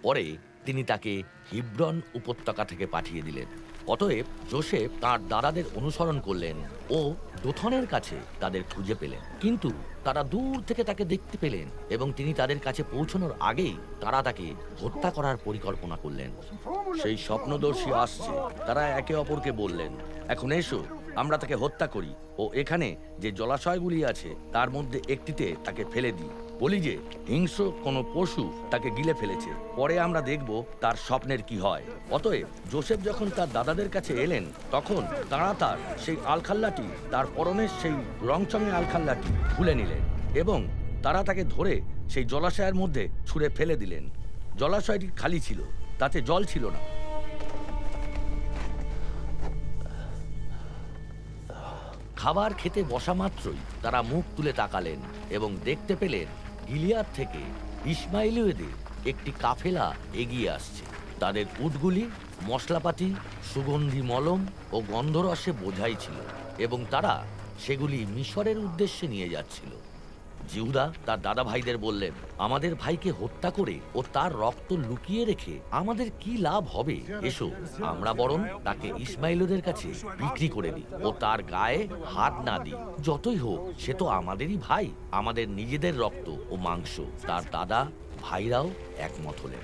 Speaker 2: পরে তিনি তাকে হিব্রন উপত্যকা থেকে পাঠিয়ে দিলেন। অতএব যোসেফ তার দাদাদের অনুসরণ করলেন ও দোথনের কাছে তাদের খুঁজে পেলেন, কিন্তু তারা দূর থেকে তাকে দেখতে পেলেন এবং তিনি তাদের কাছে পৌঁছানোর আগেই তারা তাকে হত্যা করার পরিকল্পনা করলেন। সেই স্বপ্নদর্শী আসছে, তারা একে অপরকে বললেন, এখন এসো আমরা তাকে হত্যা করি ও এখানে যে জলাশয়গুলি আছে তার মধ্যে একটিতে তাকে ফেলে দিই, বলি যে হিংস্র কোনো পশু তাকে গিলে ফেলেছে, পরে আমরা দেখব তার স্বপ্নের কি হয়। অতএব যোসেফ যখন তার দাদাদের কাছে এলেন, তখন তারা তার সেই আলখাল্লাটি, তার পরনের সেই রংচঙে আলখাল্লাটি খুলে নিলেন এবং তারা তাকে ধরে সেই জলাশয়ের মধ্যে ছুঁড়ে ফেলে দিলেন। জলাশয়টি খালি ছিল, তাতে জল ছিল না। খাবার খেতে বসা মাত্রই তারা মুখ তুলে তাকালেন এবং দেখতে পেলেন গিলিয়াদ থেকে ইসমাইলীয়দের একটি কাফেলা এগিয়ে আসছে। তাদের উটগুলি মশলাপাতি, সুগন্ধি মলম ও গন্ধরসে বোঝাই ছিল এবং তারা সেগুলি মিশরের উদ্দেশ্যে নিয়ে যাচ্ছিল। জিহুদা তার দাদা ভাইদের বললেন, আমাদের ভাইকে হত্যা করে ও তার রক্ত লুকিয়ে রেখে আমাদের কি লাভ হবে? এসো, আমরা বরং তাকে ইসমাইলদের কাছে বিক্রি করে দিই ও তার গায়ে হাত না দিই। যতই হোক, সে তো আমাদেরই ভাই, আমাদের নিজেদের রক্ত ও মাংস। তার দাদা ভাইরাও একমত হলেন।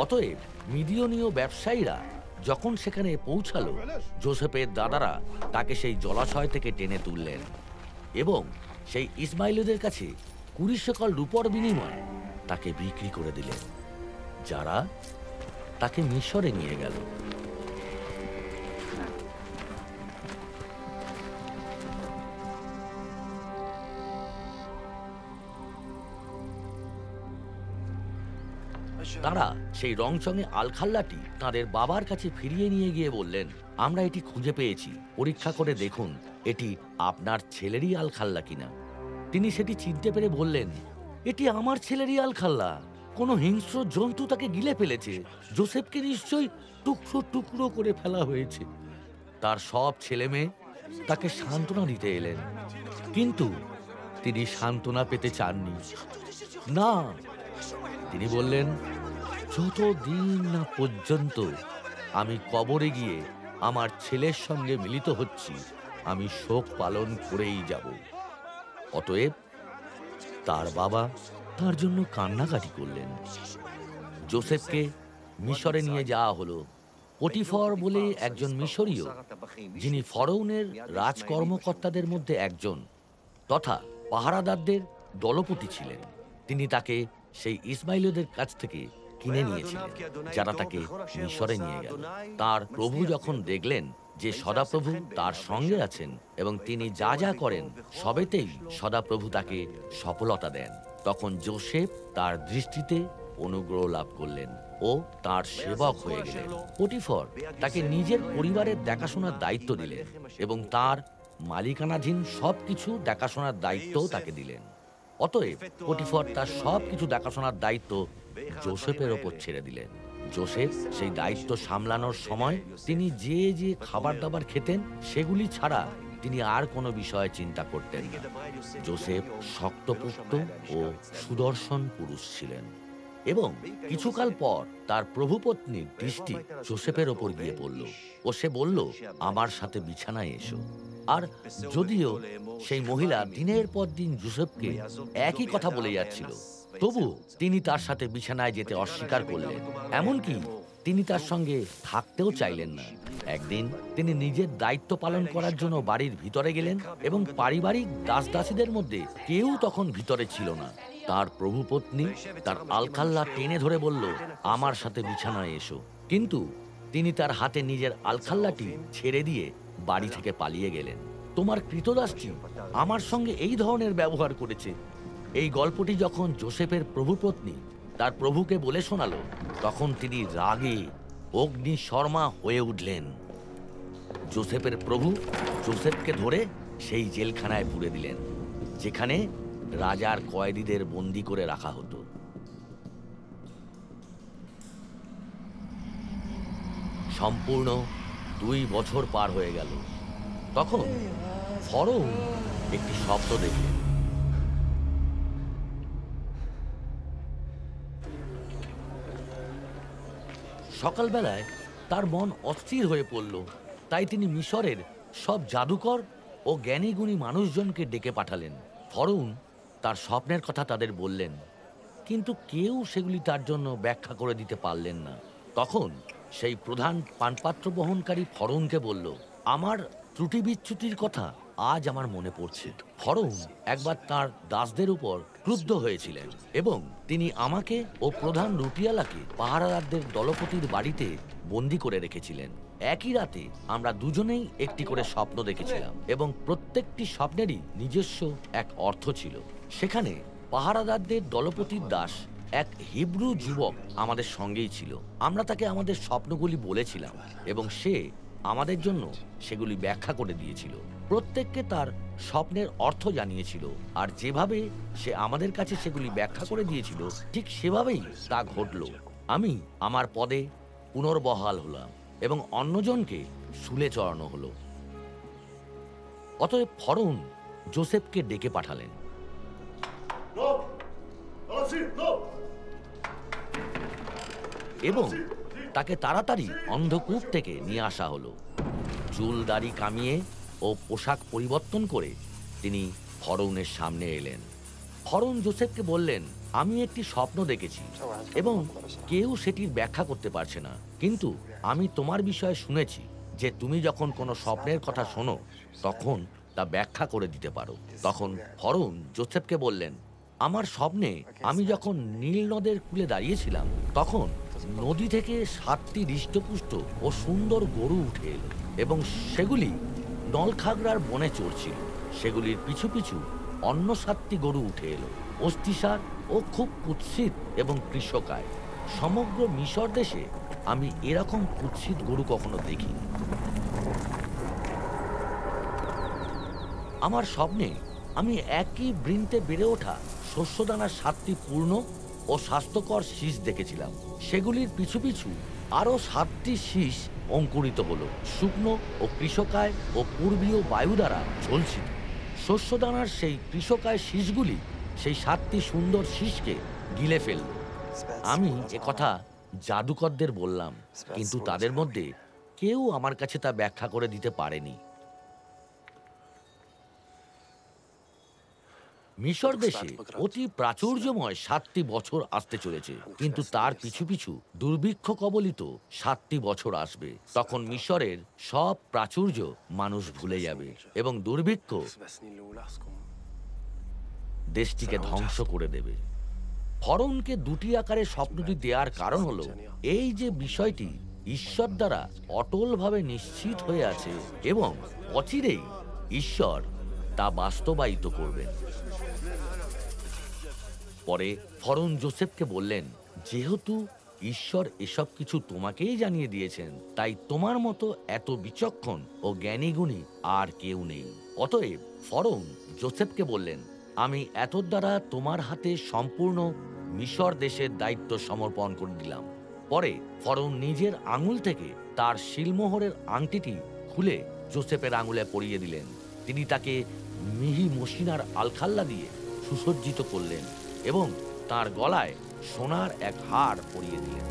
Speaker 2: অতএব মিদিয়নীয় ব্যবসায়ীরা যখন সেখানে পৌঁছালো, যোসেফের দাদারা তাকে সেই জলাশয় থেকে টেনে তুললেন এবং সেই ইসমাইলদের কাছে 20 শেকল রূপর বিনিময়ে তাকে বিক্রি করে দিলেন, যারা তাকে মিশরে নিয়ে গেল। তারা সেই রংচঙে আলখাল্লাটি তাদের বাবার কাছে ফিরিয়ে নিয়ে গিয়ে বললেন, আমরা এটি খুঁজে পেয়েছি, পরীক্ষা করে দেখুন এটি আপনার ছেলেরই আলখাল্লা কিনা। তিনি সেটি চিনতে পেরে বললেন, এটি আমার ছেলেরই আলখাল্লা। কোনো হিংস্র জন্তু তাকে গিলে ফেলেছে। যোসেফকে নিশ্চয়ই টুকরো টুকরো করে ফেলা হয়েছে। তার সব ছেলে মেয়ে তাকে সান্ত্বনা দিতে এলেন, কিন্তু তিনি সান্ত্বনা পেতে চাননি। না, তিনি বললেন, যতদিন না পর্যন্ত আমি কবরে গিয়ে আমার ছেলের সঙ্গে মিলিত হচ্ছি, আমি শোক পালন করেই যাব। অতএব তার বাবা তার জন্য কান্নাকাটি করলেন। যোসেফকে মিশরে নিয়ে যাওয়া হলো। পটিফর বলে একজন মিশরীয়, যিনি ফরৌনের রাজকর্মকর্তাদের মধ্যে একজন তথা পাহারাদারদের দলপতি ছিলেন, তিনি তাকে সেই ইসমাইলদের কাছ থেকে কিনে নিয়েছিলেন, যারা তাকে মিশরে নিয়ে গেল। তার প্রভু যখন দেখলেন যে সদাপ্রভু তার সঙ্গে আছেন এবং তিনি যা যা করেন সবেতেই সদাপ্রভু তাকে সফলতা দেন, তখন যোসেফ তার দৃষ্টিতে অনুগ্রহ লাভ করলেন ও তার সেবক হয়ে গেলেন। পটিফর তাকে নিজের পরিবারের দেখাশোনার দায়িত্ব দিলেন এবং তার মালিকানাধীন সবকিছু দেখাশোনার দায়িত্বও তাকে দিলেন। অতএব পটিফর তার সবকিছু দেখাশোনার দায়িত্ব যোসেফের ওপর ছেড়ে দিলেন। যোসেফ সেই দায়িত্ব সামলানোর সময় তিনি যে যে খাবার দাবার খেতেন সেগুলি ছাড়া তিনি আর কোনো বিষয়ে চিন্তা করতেন না। যোসেফ শক্তপোক্ত ও সুদর্শন পুরুষ ছিলেন এবং কিছুকাল পর তার প্রভুপত্নীর দৃষ্টি যোসেফের ওপর গিয়ে পড়ল ও সে বলল, আমার সাথে বিছানায় এসো। আর যদিও সেই মহিলা দিনের পর দিন যোসেফকে একই কথা বলে যাচ্ছিল, তবু তিনি তার সাথে বিছানায় যেতে অস্বীকার করলেন। এমনকি তিনি তার সঙ্গে থাকতেও চাইলেন না। একদিন তিনি নিজের দায়িত্ব পালন করার জন্য বাড়ির ভিতরে গেলেন এবং পারিবারিক দাসদাসীদের মধ্যে কেউ তখন ভিতরে ছিল না। তার প্রভুপত্নী তার আলখাল্লা টেনে ধরে বলল, আমার সাথে বিছানায় এসো। কিন্তু তিনি তার হাতে নিজের আলখাল্লাটি ছেড়ে দিয়ে বাড়ি থেকে পালিয়ে গেলেন। তোমার কৃতদাসটি আমার সঙ্গে এই ধরনের ব্যবহার করেছে। এই গল্পটি যখন যোসেফের প্রভুপত্নী তার প্রভুকে বলে শোনালো, তখন তিনি রাগে অগ্নিশর্মা হয়ে উঠলেন। যোসেফের প্রভু যোসেফকে ধরে সেই জেলখানায় পুরে দিলেন, যেখানে রাজার কয়েদিদের বন্দী করে রাখা হতো। সম্পূর্ণ 2 বছর পার হয়ে গেল। তখন ফরৌন একটি স্বপ্ন দেখলেন। সকালবেলায় তার মন অস্থির হয়ে পড়ল, তাই তিনি মিশরের সব জাদুকর ও জ্ঞানীগুণী মানুষজনকে ডেকে পাঠালেন। ফরৌন তার স্বপ্নের কথা তাদের বললেন, কিন্তু কেউ সেগুলি তার জন্য ব্যাখ্যা করে দিতে পারলেন না। তখন সেই প্রধান পানপাত্র বহনকারী ফরৌনকে বলল, আমার ত্রুটি বিচ্যুতির কথা আজ আমার মনে পড়ছে। ফরৌন একবার তার দাসদের উপর ক্রুদ্ধ হয়েছিলেন এবং তিনি আমাকে ও প্রধান রুটিয়ালাকে পাহারাদারদের দলপতির বাড়িতে বন্দী করে রেখেছিলেন। একই রাতে আমরা দুজনেই একটি করে স্বপ্ন দেখেছিলাম এবং প্রত্যেকটি স্বপ্নেরই নিজস্ব এক অর্থ ছিল। সেখানে পাহারাদারদের দলপতির দাস এক হিব্রু যুবক আমাদের সঙ্গেই ছিল। আমরা তাকে আমাদের স্বপ্নগুলি বলেছিলাম এবং সে আমাদের জন্য সেগুলি ব্যাখ্যা করে দিয়েছিল। প্রত্যেককে তার স্বপ্নের অর্থ জানিয়েছিল, আর যেভাবে সে আমাদের কাছে সেগুলি ব্যাখ্যা করে দিয়েছিল ঠিক সেভাবেই তা ঘটল। আমি আমার পদে পুনর্বহাল হলাম এবং অন্যজনকে শুলে চড়ানো হলো। অতএব ফরৌন যোসেফকে ডেকে পাঠালেন। এবং তাকে তাড়াতাড়ি অন্ধকূপ থেকে নিয়ে আসা হলো। চুল দাড়ি কামিয়ে ও পোশাক পরিবর্তন করে তিনি ফরৌনের সামনে এলেন। ফরৌন যোসেফকে বললেন, আমি একটি স্বপ্ন দেখেছি এবং কেউ সেটির ব্যাখ্যা করতে পারছে না, কিন্তু আমি তোমার বিষয়ে শুনেছি যে তুমি যখন কোনো স্বপ্নের কথা শোনো তখন তা ব্যাখ্যা করে দিতে পারো। তখন ফরৌন যোসেফকে বললেন, আমার স্বপ্নে আমি যখন নীল নদের কূলে দাঁড়িয়েছিলাম তখন নদী থেকে 7টি হৃষ্টপুষ্ট ও সুন্দর গরু উঠে এলো এবং সেগুলি নলখাগড়ার বনে চড়ছিল। সেগুলির পিছু পিছু অন্য 7টি গরু উঠে এলো, অস্থিসার ও খুব কুৎসিত এবং কৃষকায়। সমগ্র মিশর দেশে আমি এরকম কুৎসিত গরু কখনো দেখিনি। আমার স্বপ্নে আমি একই বৃন্তে বেড়ে ওঠা শস্যদানার 7টি পূর্ণ ও স্বাস্থ্যকর শীষ দেখেছিলাম। সেগুলির পিছু পিছু আরও 7টি শীষ অঙ্কুরিত হলো, শুকনো ও কৃষকায় ও পূর্বীয় বায়ু দ্বারা ঝলছিল। শস্যদানার সেই কৃষকায় শীষগুলি সেই 7টি সুন্দর শীষকে গিলে ফেলল। আমি একথা জাদুকরদের বললাম, কিন্তু তাদের মধ্যে কেউ আমার কাছে তা ব্যাখ্যা করে দিতে পারেনি। মিশর দেশে অতি প্রাচুর্যময় 7টি বছর আসতে চলেছে, কিন্তু তার পিছু পিছু দুর্ভিক্ষ কবলিত 7টি বছর আসবে। তখন মিশরের সব প্রাচুর্য মানুষ ভুলে যাবে এবং দুর্ভিক্ষ দেশটিকে ধ্বংস করে দেবে। ফরৌনকে 2টি আকারে স্বপ্নটি দেওয়ার কারণ হলো এই যে বিষয়টি ঈশ্বর দ্বারা অটলভাবে নিশ্চিত হয়ে আছে এবং অচিরেই ঈশ্বর তা বাস্তবায়িত করবেন। পরে ফরৌন যোসেফকে বললেন, যেহেতু ঈশ্বর এসব কিছু তোমাকেই জানিয়ে দিয়েছেন, তাই তোমার মতো এত বিচক্ষণ ও জ্ঞানীগুণী আর কেউ নেই। অতএব ফরৌন যোসেফকে বললেন, আমি এত দ্বারা তোমার হাতে সম্পূর্ণ মিশর দেশের দায়িত্ব সমর্পণ করে দিলাম। পরে ফরৌন নিজের আঙুল থেকে তার শিলমোহরের আংটিটি খুলে যোসেফের আঙুলে পরিয়ে দিলেন। তিনি তাকে মিহি মসিনার আলখাল্লা দিয়ে সুসজ্জিত করলেন এবং তার গলায় সোনার এক হার পরিয়ে দিলেন।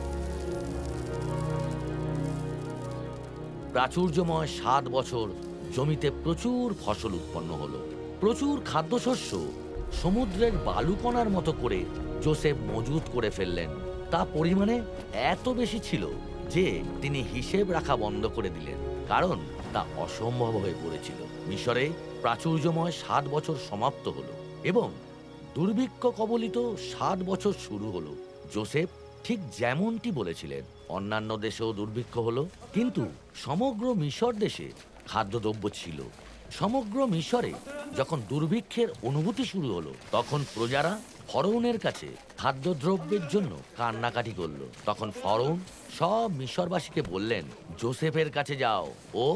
Speaker 2: প্রাচুর্যময় 7 বছর জমিতে প্রচুর ফসল উৎপন্ন হলো। প্রচুর খাদ্যশস্য সমুদ্রের বালুকণার মতো করে যোসেফ মজুত করে ফেললেন। তা পরিমাণে এত বেশি ছিল যে তিনি হিসেব রাখা বন্ধ করে দিলেন, কারণ তা অসম্ভব হয়ে পড়েছিল। মিশরে প্রাচুর্যময় 7 বছর সমাপ্ত হলো এবং দুর্ভিক্ষ কবলিত 7 বছর শুরু হলো। যোসেফ ঠিক যেমনটি বলেছিলেন, অন্যান্য দেশেও দুর্ভিক্ষ হলো, কিন্তু সমগ্র মিশর দেশে খাদ্যদ্রব্য ছিল। সমগ্র মিশরে যখন দুর্ভিক্ষের অনুভূতি শুরু হলো, তখন প্রজারা ফরৌনের কাছে খাদ্যদ্রব্যের জন্য কান্নাকাটি করল। তখন ফরৌন সব মিশরবাসীকে বললেন, যোসেফের কাছে যাও, ও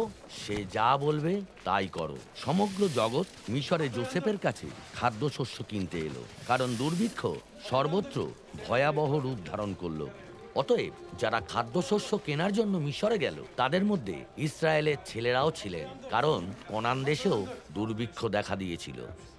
Speaker 2: সে যা বলবে তাই করো। সমগ্র জগৎ মিশরে যোসেফের কাছে খাদ্যশস্য কিনতে এলো, কারণ দুর্ভিক্ষ সর্বত্র ভয়াবহ রূপ ধারণ করলো। অতএব যারা খাদ্যশস্য কেনার জন্য মিশরে গেল, তাদের মধ্যে ইসরায়েলের ছেলেরাও ছিলেন, কারণ কনান দেশেও দুর্ভিক্ষ দেখা দিয়েছিল।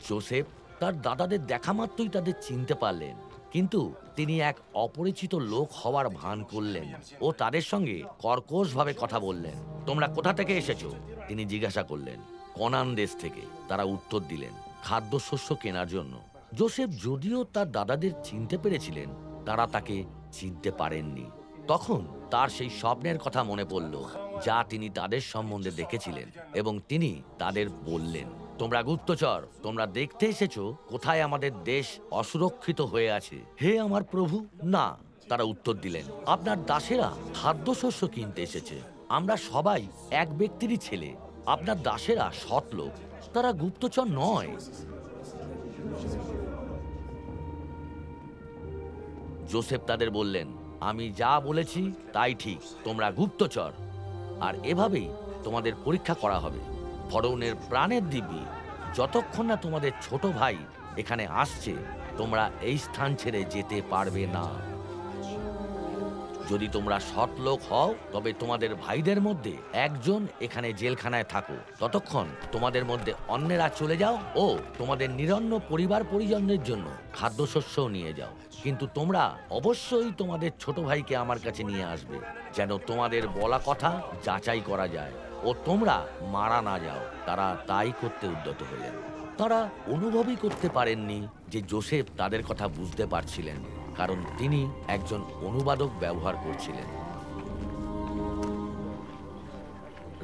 Speaker 2: যোসেফ তার দাদাদের দেখা মাত্রই তাদের চিনতে পারলেন, কিন্তু তিনি এক অপরিচিত লোক হওয়ার ভান করলেন ও তাদের সঙ্গে কর্কশভাবে কথা বললেন। তোমরা কোথা থেকে এসেছো? তিনি জিজ্ঞাসা করলেন। কনান দেশ থেকে, তারা উত্তর দিলেন, খাদ্যশস্য কেনার জন্য। যোসেফ যদিও তার দাদাদের চিনতে পেরেছিলেন, তারা তাকে চিনতে পারেননি। তখন তার সেই স্বপ্নের কথা মনে পড়ল যা তিনি তাদের সম্বন্ধে দেখেছিলেন, এবং তিনি তাদের বললেন, তোমরা গুপ্তচর, তোমরা দেখতে এসেছো কোথায় আমাদের দেশ অসুরক্ষিত হয়ে আছে। হে আমার প্রভু, না। তারা উত্তর দিলেন, আপনার দাসেরা খাদ্যশস্য কিনতে এসেছে। আমরা সবাই এক ব্যক্তিরই ছেলে। আপনার দাসেরা সৎ লোক, তারা গুপ্তচর নয়। যোসেফ তাদের বললেন, আমি যা বলেছি তাই ঠিক, তোমরা গুপ্তচর। আর এভাবেই তোমাদের পরীক্ষা করা হবে। ফরৌনের প্রাণের দিব্যি, যতক্ষণ না তোমাদের ছোট ভাই এখানে আসছে, তোমরা এই স্থান ছেড়ে যেতে পারবে না। যদি তোমরা সৎ লোক হও, তবে তোমাদের ভাইদের মধ্যে একজন এখানে জেলখানায় থাকো, ততক্ষণ তোমাদের মধ্যে অন্যেরা চলে যাও ও তোমাদের নিরন্ন পরিবার পরিজনদের জন্য খাদ্যশস্যও নিয়ে যাও। কিন্তু তোমরা অবশ্যই তোমাদের ছোট ভাইকে আমার কাছে নিয়ে আসবে, যেন তোমাদের বলা কথা যাচাই করা যায় ও তোমরা মারা না যাও। তারা তাই করতে উদ্যত হলেন। তারা অনুভবই করতে পারেননি যে যোসেফ তাদের কথা বুঝতে পারছিলেন, কারণ তিনি একজন অনুবাদক ব্যবহার করছিলেন।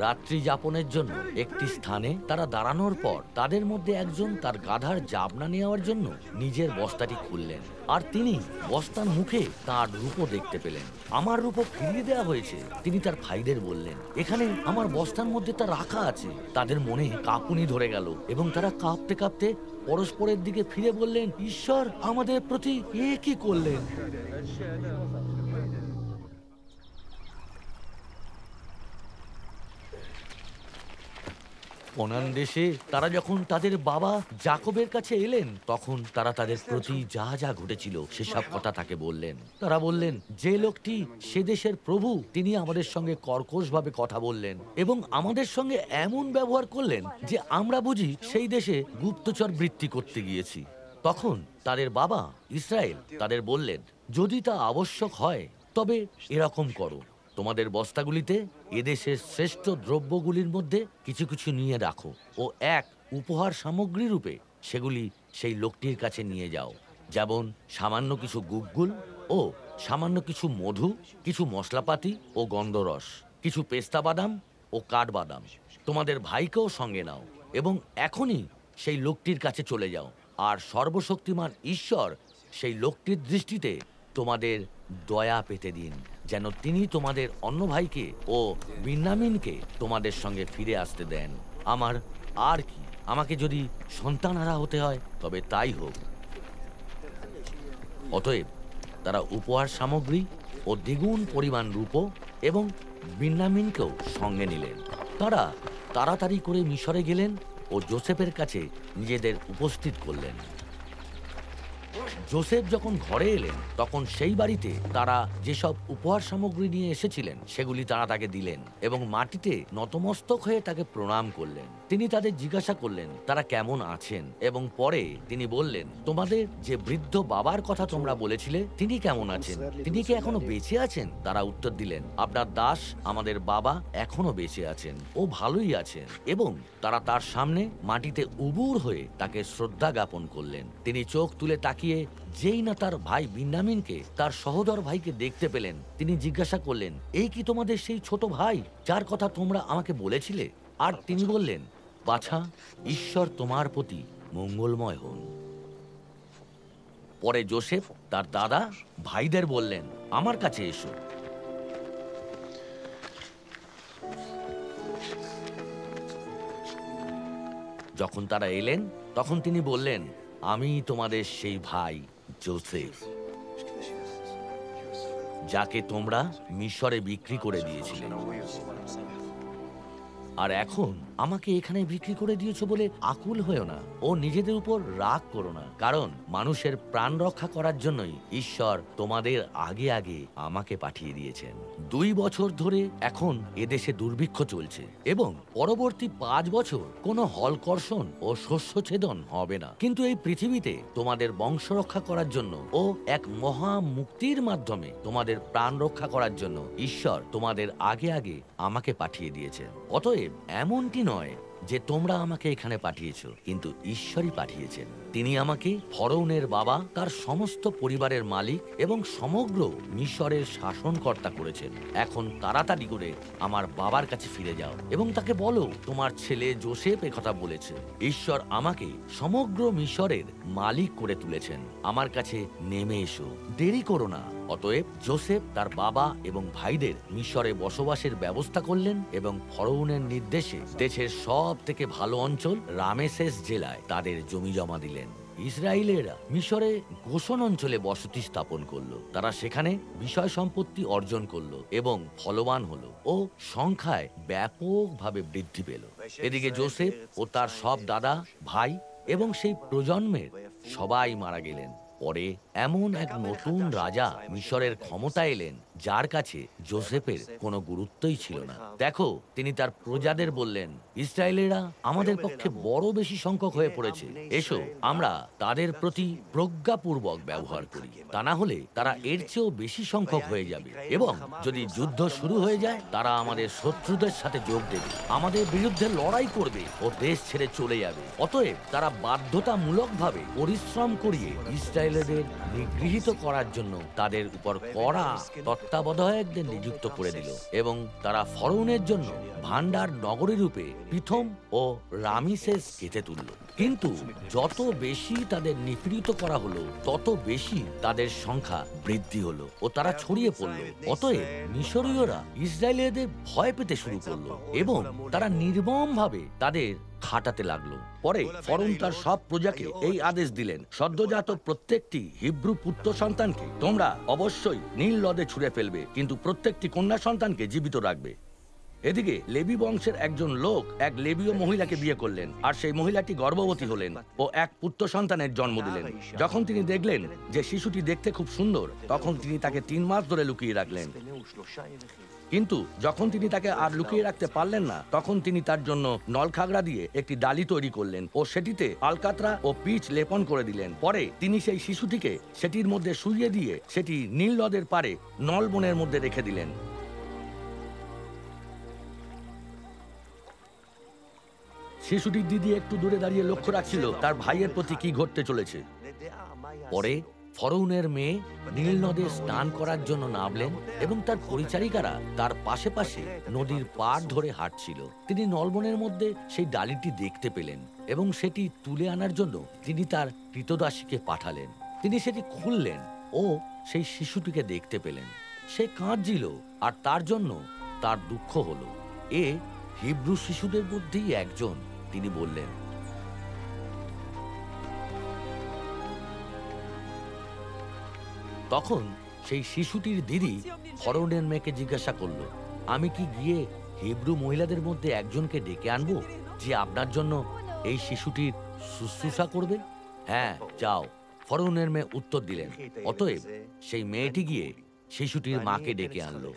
Speaker 2: রাত্রি যাপনের জন্য একটি স্থানে তারা দাঁড়ানোর পর তাদের মধ্যে একজন তার গাধার জাবনা নেওয়ার জন্য নিজের বস্তাটি খুললেন, আর তিনি বস্তার মুখে তার রূপো দেখতে পেলেন। আমার রূপো ফিরিয়ে দেওয়া হয়েছে, তিনি তার ভাইদের বললেন। এখানে আমার বস্তার মধ্যে তা রাখা আছে। তাদের মনে কাঁপুনি ধরে গেল এবং তারা কাঁপতে কাঁপতে পরস্পরের দিকে ফিরে বললেন, ঈশ্বর আমাদের প্রতি এ কি করলেন? কনান দেশে তারা যখন তাদের বাবা জাকবের কাছে এলেন, তখন তারা তাদের প্রতি যা যা ঘটেছিল সেসব কথা তাকে বললেন। তারা বললেন, যে লোকটি সে দেশের প্রভু, তিনি আমাদের সঙ্গে কর্কশভাবে কথা বললেন এবং আমাদের সঙ্গে এমন ব্যবহার করলেন যে আমরা বুঝি সেই দেশে গুপ্তচর বৃত্তি করতে গিয়েছি। তখন তাদের বাবা ইসরায়েল তাদের বললেন, যদি তা আবশ্যক হয় তবে এরকম করো, তোমাদের বস্তাগুলিতে এদেশের শ্রেষ্ঠ দ্রব্যগুলির মধ্যে কিছু কিছু নিয়ে রাখো ও এক উপহার সামগ্রী রূপে সেগুলি সেই লোকটির কাছে নিয়ে যাও, যেমন সামান্য কিছু গুগ্গুল ও সামান্য কিছু মধু, কিছু মশলাপাতি ও গন্ধরস, কিছু পেস্তা বাদাম ও কাঠবাদাম। তোমাদের ভাইকেও সঙ্গে নাও এবং এখনই সেই লোকটির কাছে চলে যাও, আর সর্বশক্তিমান ঈশ্বর সেই লোকটির দৃষ্টিতে তোমাদের দয়া পেতে দিন, যেন তিনি তোমাদের অন্য ভাইকে ও বিন্যামিনকে তোমাদের সঙ্গে ফিরে আসতে দেন। আমার আর কি, আমাকে যদি সন্তানহারা হতে হয় তবে তাই হোক। অতএব তারা উপহার সামগ্রী ও দ্বিগুণ পরিমাণ রূপো এবং বিন্যামিনকেও সঙ্গে নিলেন। তারা তাড়াতাড়ি করে মিশরে গেলেন ও যোসেফের কাছে নিজেদের উপস্থিত করলেন। যোসেফ যখন ঘরে এলেন, তখন সেই বাড়িতে তারা যেসব উপহার সামগ্রী নিয়ে এসেছিলেন সেগুলি তারা তাকে দিলেন এবং মাটিতে নতমস্তক হয়ে তাকে প্রণাম করলেন। তিনি তাদের জিজ্ঞাসা করলেন তারা কেমন আছেন, এবং পরে তিনি বললেন, তোমাদের যে বৃদ্ধ বাবার কথা তোমরা বলেছিলে তিনি কেমন আছেন? তিনি কি এখনো বেঁচে আছেন? তারা উত্তর দিলেন, আপনার দাস আমাদের বাবা এখনো বেঁচে আছেন, ও ভালোই আছেন। এবং তারা তার সামনে মাটিতে উবুর হয়ে তাকে শ্রদ্ধা জ্ঞাপন করলেন। তিনি চোখ তুলে তাকিয়ে যেই না তার ভাই বিন্যামিনকে, তার সহোদর ভাইকে দেখতে পেলেন, তিনি জিজ্ঞাসা করলেন, এই কি তোমাদের সেই ছোট ভাই যার কথা তোমরা আমাকে বলেছিলে? আর তিনি বললেন, বাছা, ঈশ্বর তোমার প্রতি মঙ্গলময় হন। পরে যোসেফ তার দাদা ভাইদের বললেন, আমার কাছে এসো। যখন তারা এলেন, তখন তিনি বললেন, আমি তোমাদের সেই ভাই যোসেফ, যাকে তোমরা মিশরে বিক্রি করে দিয়েছিলে। আর এখন আমাকে এখানে বিক্রি করে দিয়েছো বলে আকুল হয়েও না ও নিজেদের উপর রাগ করো না, কারণ মানুষের প্রাণ রক্ষা করার জন্যই ঈশ্বর তোমাদের আগে আগে আমাকে পাঠিয়ে দিয়েছেন। 2 বছর ধরে এখন এদেশে দুর্ভিক্ষ চলছে এবং পরবর্তী 5 বছর কোনো হলকর্ষণ ও শস্যছেদন হবে না, কিন্তু এই পৃথিবীতে তোমাদের বংশ রক্ষা করার জন্য ও এক মহা মুক্তির মাধ্যমে তোমাদের প্রাণ রক্ষা করার জন্য ঈশ্বর তোমাদের আগে আগে আমাকে পাঠিয়ে দিয়েছেন। অতএব এমনটি নয় যে তোমরা আমাকে এখানে পাঠিয়েছো, কিন্তু ঈশ্বরই পাঠিয়েছেন। তিনি আমাকে ফরৌনের বাবা, তার সমস্ত পরিবারের মালিক এবং সমগ্র মিশরের শাসনকর্তা করেছেন। এখন তাড়াতাড়ি করে আমার বাবার কাছে ফিরে যাও এবং তাকে বলো, তোমার ছেলে যোসেফ একথা বলেছে। ঈশ্বর আমাকে সমগ্র মিশরের মালিক করে তুলেছেন। আমার কাছে নেমে এসো, দেরি করো না। অতএব যোসেফ তার বাবা এবং ভাইদের মিশরে বসবাসের ব্যবস্থা করলেন এবং ফরৌনের নির্দেশে দেশের সব থেকে ভালো অঞ্চল রামেসেস জেলায় তাদের জমি জমা দিলেন। ইসরায়েলেরা মিশরে গোশন অঞ্চলে বসতি স্থাপন করলো। তারা সেখানে বিষয় সম্পত্তি অর্জন করলো এবং ফলবান হলো ও সংখ্যায় ব্যাপকভাবে বৃদ্ধি পেল। এদিকে যোসেফ ও তার সব দাদা, ভাই এবং সেই প্রজন্মের সবাই মারা গেলেন। পরে এমন এক নতুন রাজা মিশরের ক্ষমতা এলেন যার কাছে যোসেফের কোনো গুরুত্বই ছিল না। দেখো, তিনি তার প্রজাদের বললেন, ইসরায়েলেরা আমাদের পক্ষে বড় বেশি সংখ্যক হয়ে পড়েছে, এসো আমরা তাদের প্রতি প্রজ্ঞাপূর্বক ব্যবহার করি, তা না হলে তারা এর চেয়েও বেশি সংখ্যক হয়ে যাবে এবং যদি যুদ্ধ শুরু হয়ে যায় তারা আমাদের শত্রুদের সাথে যোগ দেবে, আমাদের বিরুদ্ধে লড়াই করবে ও দেশ ছেড়ে চলে যাবে। অতএব তারা বাধ্যতামূলকভাবে পরিশ্রম করিয়ে ইসরায়েলদের নিগৃহীত করার জন্য তাদের উপর কড়া তত্ত্বাবধায়কদের নিযুক্ত করে দিল এবং তারা ফরৌনের জন্য ভান্ডার নগরী রূপে পিথম ও রামিসেস গেঁথে তুলল। কিন্তু যত বেশি তাদের নিপীড়িত করা হলো তত বেশি তাদের সংখ্যা বৃদ্ধি হলো ও তারা ছড়িয়ে পড়ল। অতএব মিশরীয়রা ইসরায়েলীয়দের ভয় পেতে শুরু করলো এবং তারা নির্মমভাবে তাদের খাটাতে লাগলো। পরে ফরৌন তার সব প্রজাকে এই আদেশ দিলেন, সদ্যজাত প্রত্যেকটি হিব্রু পুত্র সন্তানকে তোমরা অবশ্যই নীল নদে ছুঁড়ে ফেলবে, কিন্তু প্রত্যেকটি কন্যা সন্তানকে জীবিত রাখবে। এদিকে লেবি বংশের একজন লোক এক লেবীয় মহিলাকে বিয়ে করলেন, আর সেই মহিলাটি গর্ভবতী হলেন ও এক পুত্র সন্তানের জন্ম দিলেন। যখন তিনি দেখলেন যে শিশুটি দেখতে খুব সুন্দর, তখন তিনি তাকে 3 মাস ধরে লুকিয়ে রাখলেন। কিন্তু যখন তিনি তাকে আর লুকিয়ে রাখতে পারলেন না, তখন তিনি তার জন্য নলখাগড়া দিয়ে একটি ডালি তৈরি করলেন ও সেটিতে আলকাতরা ও পিচ লেপন করে দিলেন। পরে তিনি সেই শিশুটিকে সেটির মধ্যে শুইয়ে দিয়ে সেটি নীল নদের পারে নলবনের মধ্যে রেখে দিলেন। শিশুটির দিদি একটু দূরে দাঁড়িয়ে লক্ষ্য রাখছিল তার ভাইয়ের প্রতি কি ঘটতে চলেছে। পরে ফরৌনের মেয়ে নীল নদে স্নান করার জন্য নামলেন এবং তার পরিচারিকারা তার পাশে পাশে নদীর পাড় ধরে হাঁটছিল। তিনি নলবনের মধ্যে সেই ডালিটি দেখতে পেলেন এবং সেটি তুলে আনার জন্য তিনি তার কৃতদাসীকে পাঠালেন। তিনি সেটি খুললেন ও সেই শিশুটিকে দেখতে পেলেন। সে কাঁদছিল আর তার জন্য তার দুঃখ হলো। এ হিব্রু শিশুদের মধ্যেই একজন, তিনি বললেন। তখন সেই শিশুটির দিদি ফরৌনের মেয়েকে জিজ্ঞাসা করল, আমি কি গিয়ে হিব্রু মহিলাদের মধ্যে একজনকে ডেকে আনবো যে আপনার জন্য এই শিশুটির শুশ্রূষা করবে? হ্যাঁ, যাও, ফরৌনের মেয়ে উত্তর দিলেন। অতএব সেই মেয়েটি গিয়ে শিশুটির মাকে ডেকে আনলো।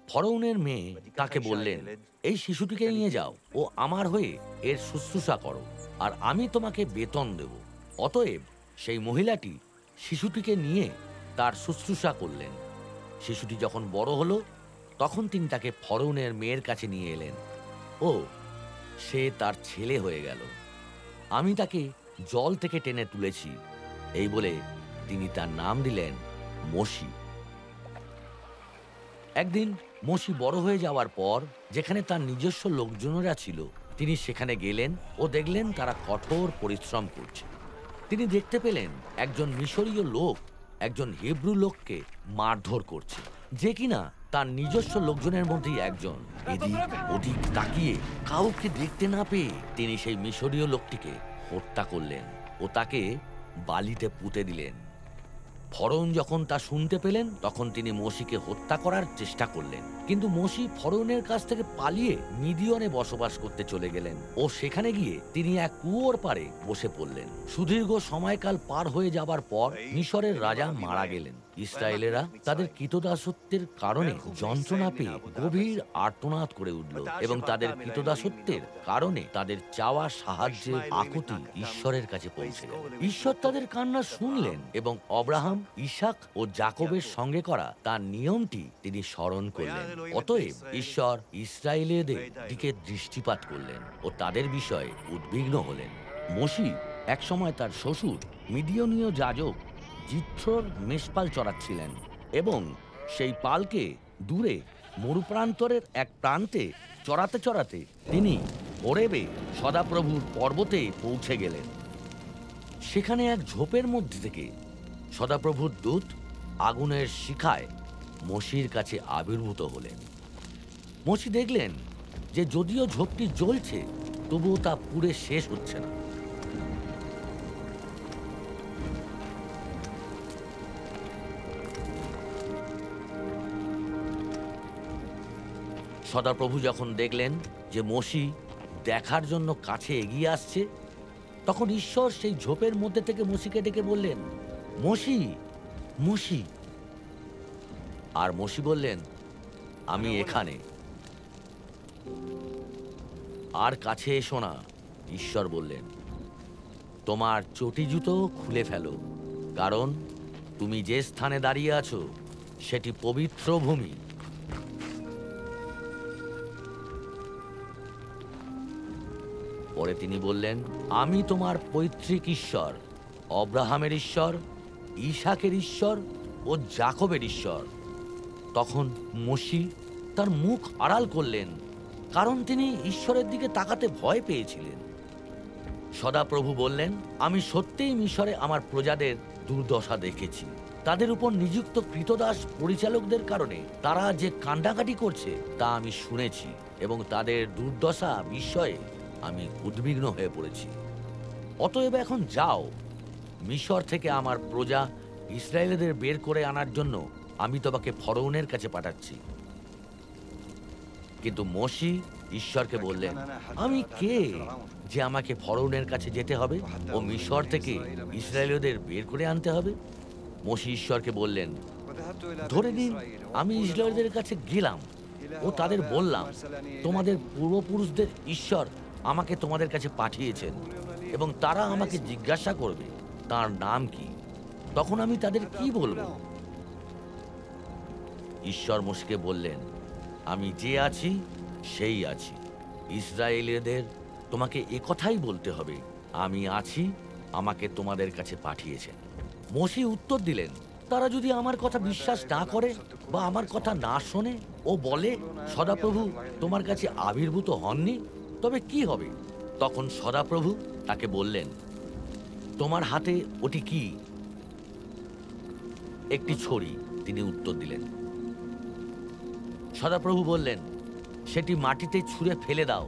Speaker 2: ফরৌনের মেয়ে তাকে বললেন, এই শিশুটিকে নিয়ে যাও ও আমার হয়ে এর শুশ্রূষা করো, আর আমি তোমাকে বেতন দেব। অতএব সেই মহিলাটি শিশুটিকে নিয়ে তার শুশ্রূষা করলেন। শিশুটি যখন বড় হলো তখন তিনি তাকে ফরৌনের মেয়ের কাছে নিয়ে এলেন ও সে তার ছেলে হয়ে গেল। আমি তাকে জল থেকে টেনে তুলেছি, এই বলে তিনি তার নাম দিলেন মোশি। একদিন মোশি বড় হয়ে যাওয়ার পর যেখানে তার নিজস্ব লোকজনেরা ছিল, তিনি সেখানে গেলেন ও দেখলেন তারা কঠোর পরিশ্রম করছে। তিনি দেখতে পেলেন একজন মিশরীয় লোক একজন হিব্রু লোককে মারধর করছে, যে কিনা তার নিজস্ব লোকজনের মধ্যেই একজন। এদিক ওদিক তাকিয়ে কাউকে দেখতে না পেয়ে তিনি সেই মিশরীয় লোকটিকে হত্যা করলেন ও তাকে বালিতে পুঁতে দিলেন। ফরৌন যখন তা শুনতে পেলেন তখন তিনি মোশিকে হত্যা করার চেষ্টা করলেন, কিন্তু মোশি ফরৌনের কাছ থেকে পালিয়ে মিদিয়নে বসবাস করতে চলে গেলেন ও সেখানে গিয়ে তিনি এক কুয়োর পাড়ে বসে পড়লেন। সুদীর্ঘ সময়কাল পার হয়ে যাবার পর মিশরের রাজা মারা গেলেন। ইসরায়েলেরা তাদের কৃতদাসত্বের কারণে যন্ত্রণা পেয়ে গভীর আর্তনাদ করে উঠল এবং তাদের কৃতদাসত্বের কারণে তাদের চাওয়া সাহায্যের আকুতি ঈশ্বরের কাছে পৌঁছে গেল। ঈশ্বর তাদের কান্না শুনলেন এবং অব্রাহাম, ইসাক ও জাকবের সঙ্গে করা তার নিয়মটি তিনি স্মরণ করলেন। অতএব ঈশ্বর ইসরায়েলীয়দের দিকে দৃষ্টিপাত করলেন ও তাদের বিষয়ে উদ্বিগ্ন হলেন। মোশি একসময় তার শ্বশুর মিদিয়নীয় যাজক জিথ্রোর মেষপাল চড়াচ্ছিলেন এবং সেই পালকে দূরে মরুপ্রান্তরের এক প্রান্তে চড়াতে চড়াতে তিনি হোরেবে সদাপ্রভুর পর্বতে পৌঁছে গেলেন। সেখানে এক ঝোপের মধ্যে থেকে সদাপ্রভুর দূত আগুনের শিখায় মোশির কাছে আবির্ভূত হলেন। মোশি দেখলেন যে যদিও ঝোপটি জ্বলছে তবুও তা পুড়ে শেষ হচ্ছে না। সদাপ্রভু যখন দেখলেন যে মোশি দেখার জন্য কাছে এগিয়ে আসছে, তখন ঈশ্বর সেই ঝোপের মধ্যে থেকে মোশিকে ডেকে বললেন, মোশি, মোশি। আর মোশি বললেন, আমি এখানে। আর কাছে এসো না। ঈশ্বর বললেন, তোমার চটি জুতো খুলে ফেলো, কারণ তুমি যে স্থানে দাঁড়িয়ে আছো সেটি পবিত্র ভূমি। পরে তিনি বললেন, আমি তোমার পৈতৃক ঈশ্বর, অব্রাহামের ঈশ্বর, ইসাকের ঈশ্বর ও জাকবের ঈশ্বর। তখন মোশি তার মুখ আড়াল করলেন, কারণ তিনি ঈশ্বরের দিকে তাকাতে ভয় পেয়েছিলেন। সদাপ্রভু বললেন, আমি সত্যিই মিশরে আমার প্রজাদের দুর্দশা দেখেছি। তাদের উপর নিযুক্ত কৃতদাস পরিচালকদের কারণে তারা যে কান্ডাকাটি করছে তা আমি শুনেছি, এবং তাদের দুর্দশা বিষয়ে আমি উদ্বিগ্ন হয়ে পড়েছি। অতএব এখন যাও, মিশর থেকে আমার প্রজা ইসরায়েলদের বের করে আনার জন্য আমি তোমাকে ফরৌনের কাছে পাঠাচ্ছি। কিন্তু মোশি ঈশ্বরকে বললেন, আমি কে যে আমাকে ফরৌনের কাছে যেতে হবে ও মিশর থেকে ইসরায়েলদের বের করে আনতে হবে? মোশি ঈশ্বরকে বললেন, ধরে নিন আমি ইসরায়েলদের কাছে গেলাম ও তাদের বললাম, তোমাদের পূর্বপুরুষদের ঈশ্বর আমাকে তোমাদের কাছে পাঠিয়েছেন, এবং তারা আমাকে জিজ্ঞাসা করবে তার নাম কি। তখন আমি তাদের কি বলবো? ঈশ্বর মোশিকে বললেন, আমি যে আছি সেই আছি। ইসরায়েলীয়দের তোমাকে একথাই বলতে হবে, আমি আছি, আমাকে তোমাদের কাছে পাঠিয়েছেন। মোশি উত্তর দিলেন, তারা যদি আমার কথা বিশ্বাস না করে বা আমার কথা না শোনে ও বলে, সদাপ্রভু তোমার কাছে আবির্ভূত হননি, তবে কি হবে? তখন সদাপ্রভু তাকে বললেন, তোমার হাতে ওটি কি? একটি ছড়ি, তিনি উত্তর দিলেন। সদাপ্রভু বললেন, সেটি মাটিতে ছুঁড়ে ফেলে দাও।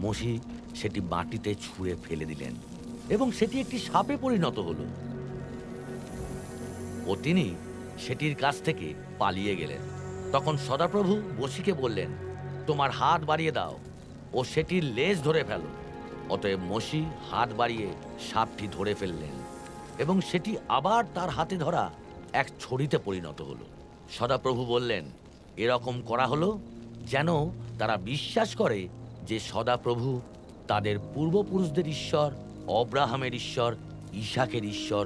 Speaker 2: মোশি সেটি মাটিতে ছুঁড়ে ফেলে দিলেন এবং সেটি একটি সাপে পরিণত হলো ও তিনি সেটির কাছ থেকে পালিয়ে গেলেন। তখন সদাপ্রভু মোশিকে বললেন, তোমার হাত বাড়িয়ে দাও ও সেটির লেজ ধরে ফেলো। অতএব মোশি হাত বাড়িয়ে সাপটি ধরে ফেললেন এবং সেটি আবার তার হাতে ধরা এক ছড়িতে পরিণত হলো। সদাপ্রভু বললেন, এরকম করা হলো যেন তারা বিশ্বাস করে যে সদাপ্রভু তাদের পূর্বপুরুষদের ঈশ্বর, অব্রাহামের ঈশ্বর, ইসাকের ঈশ্বর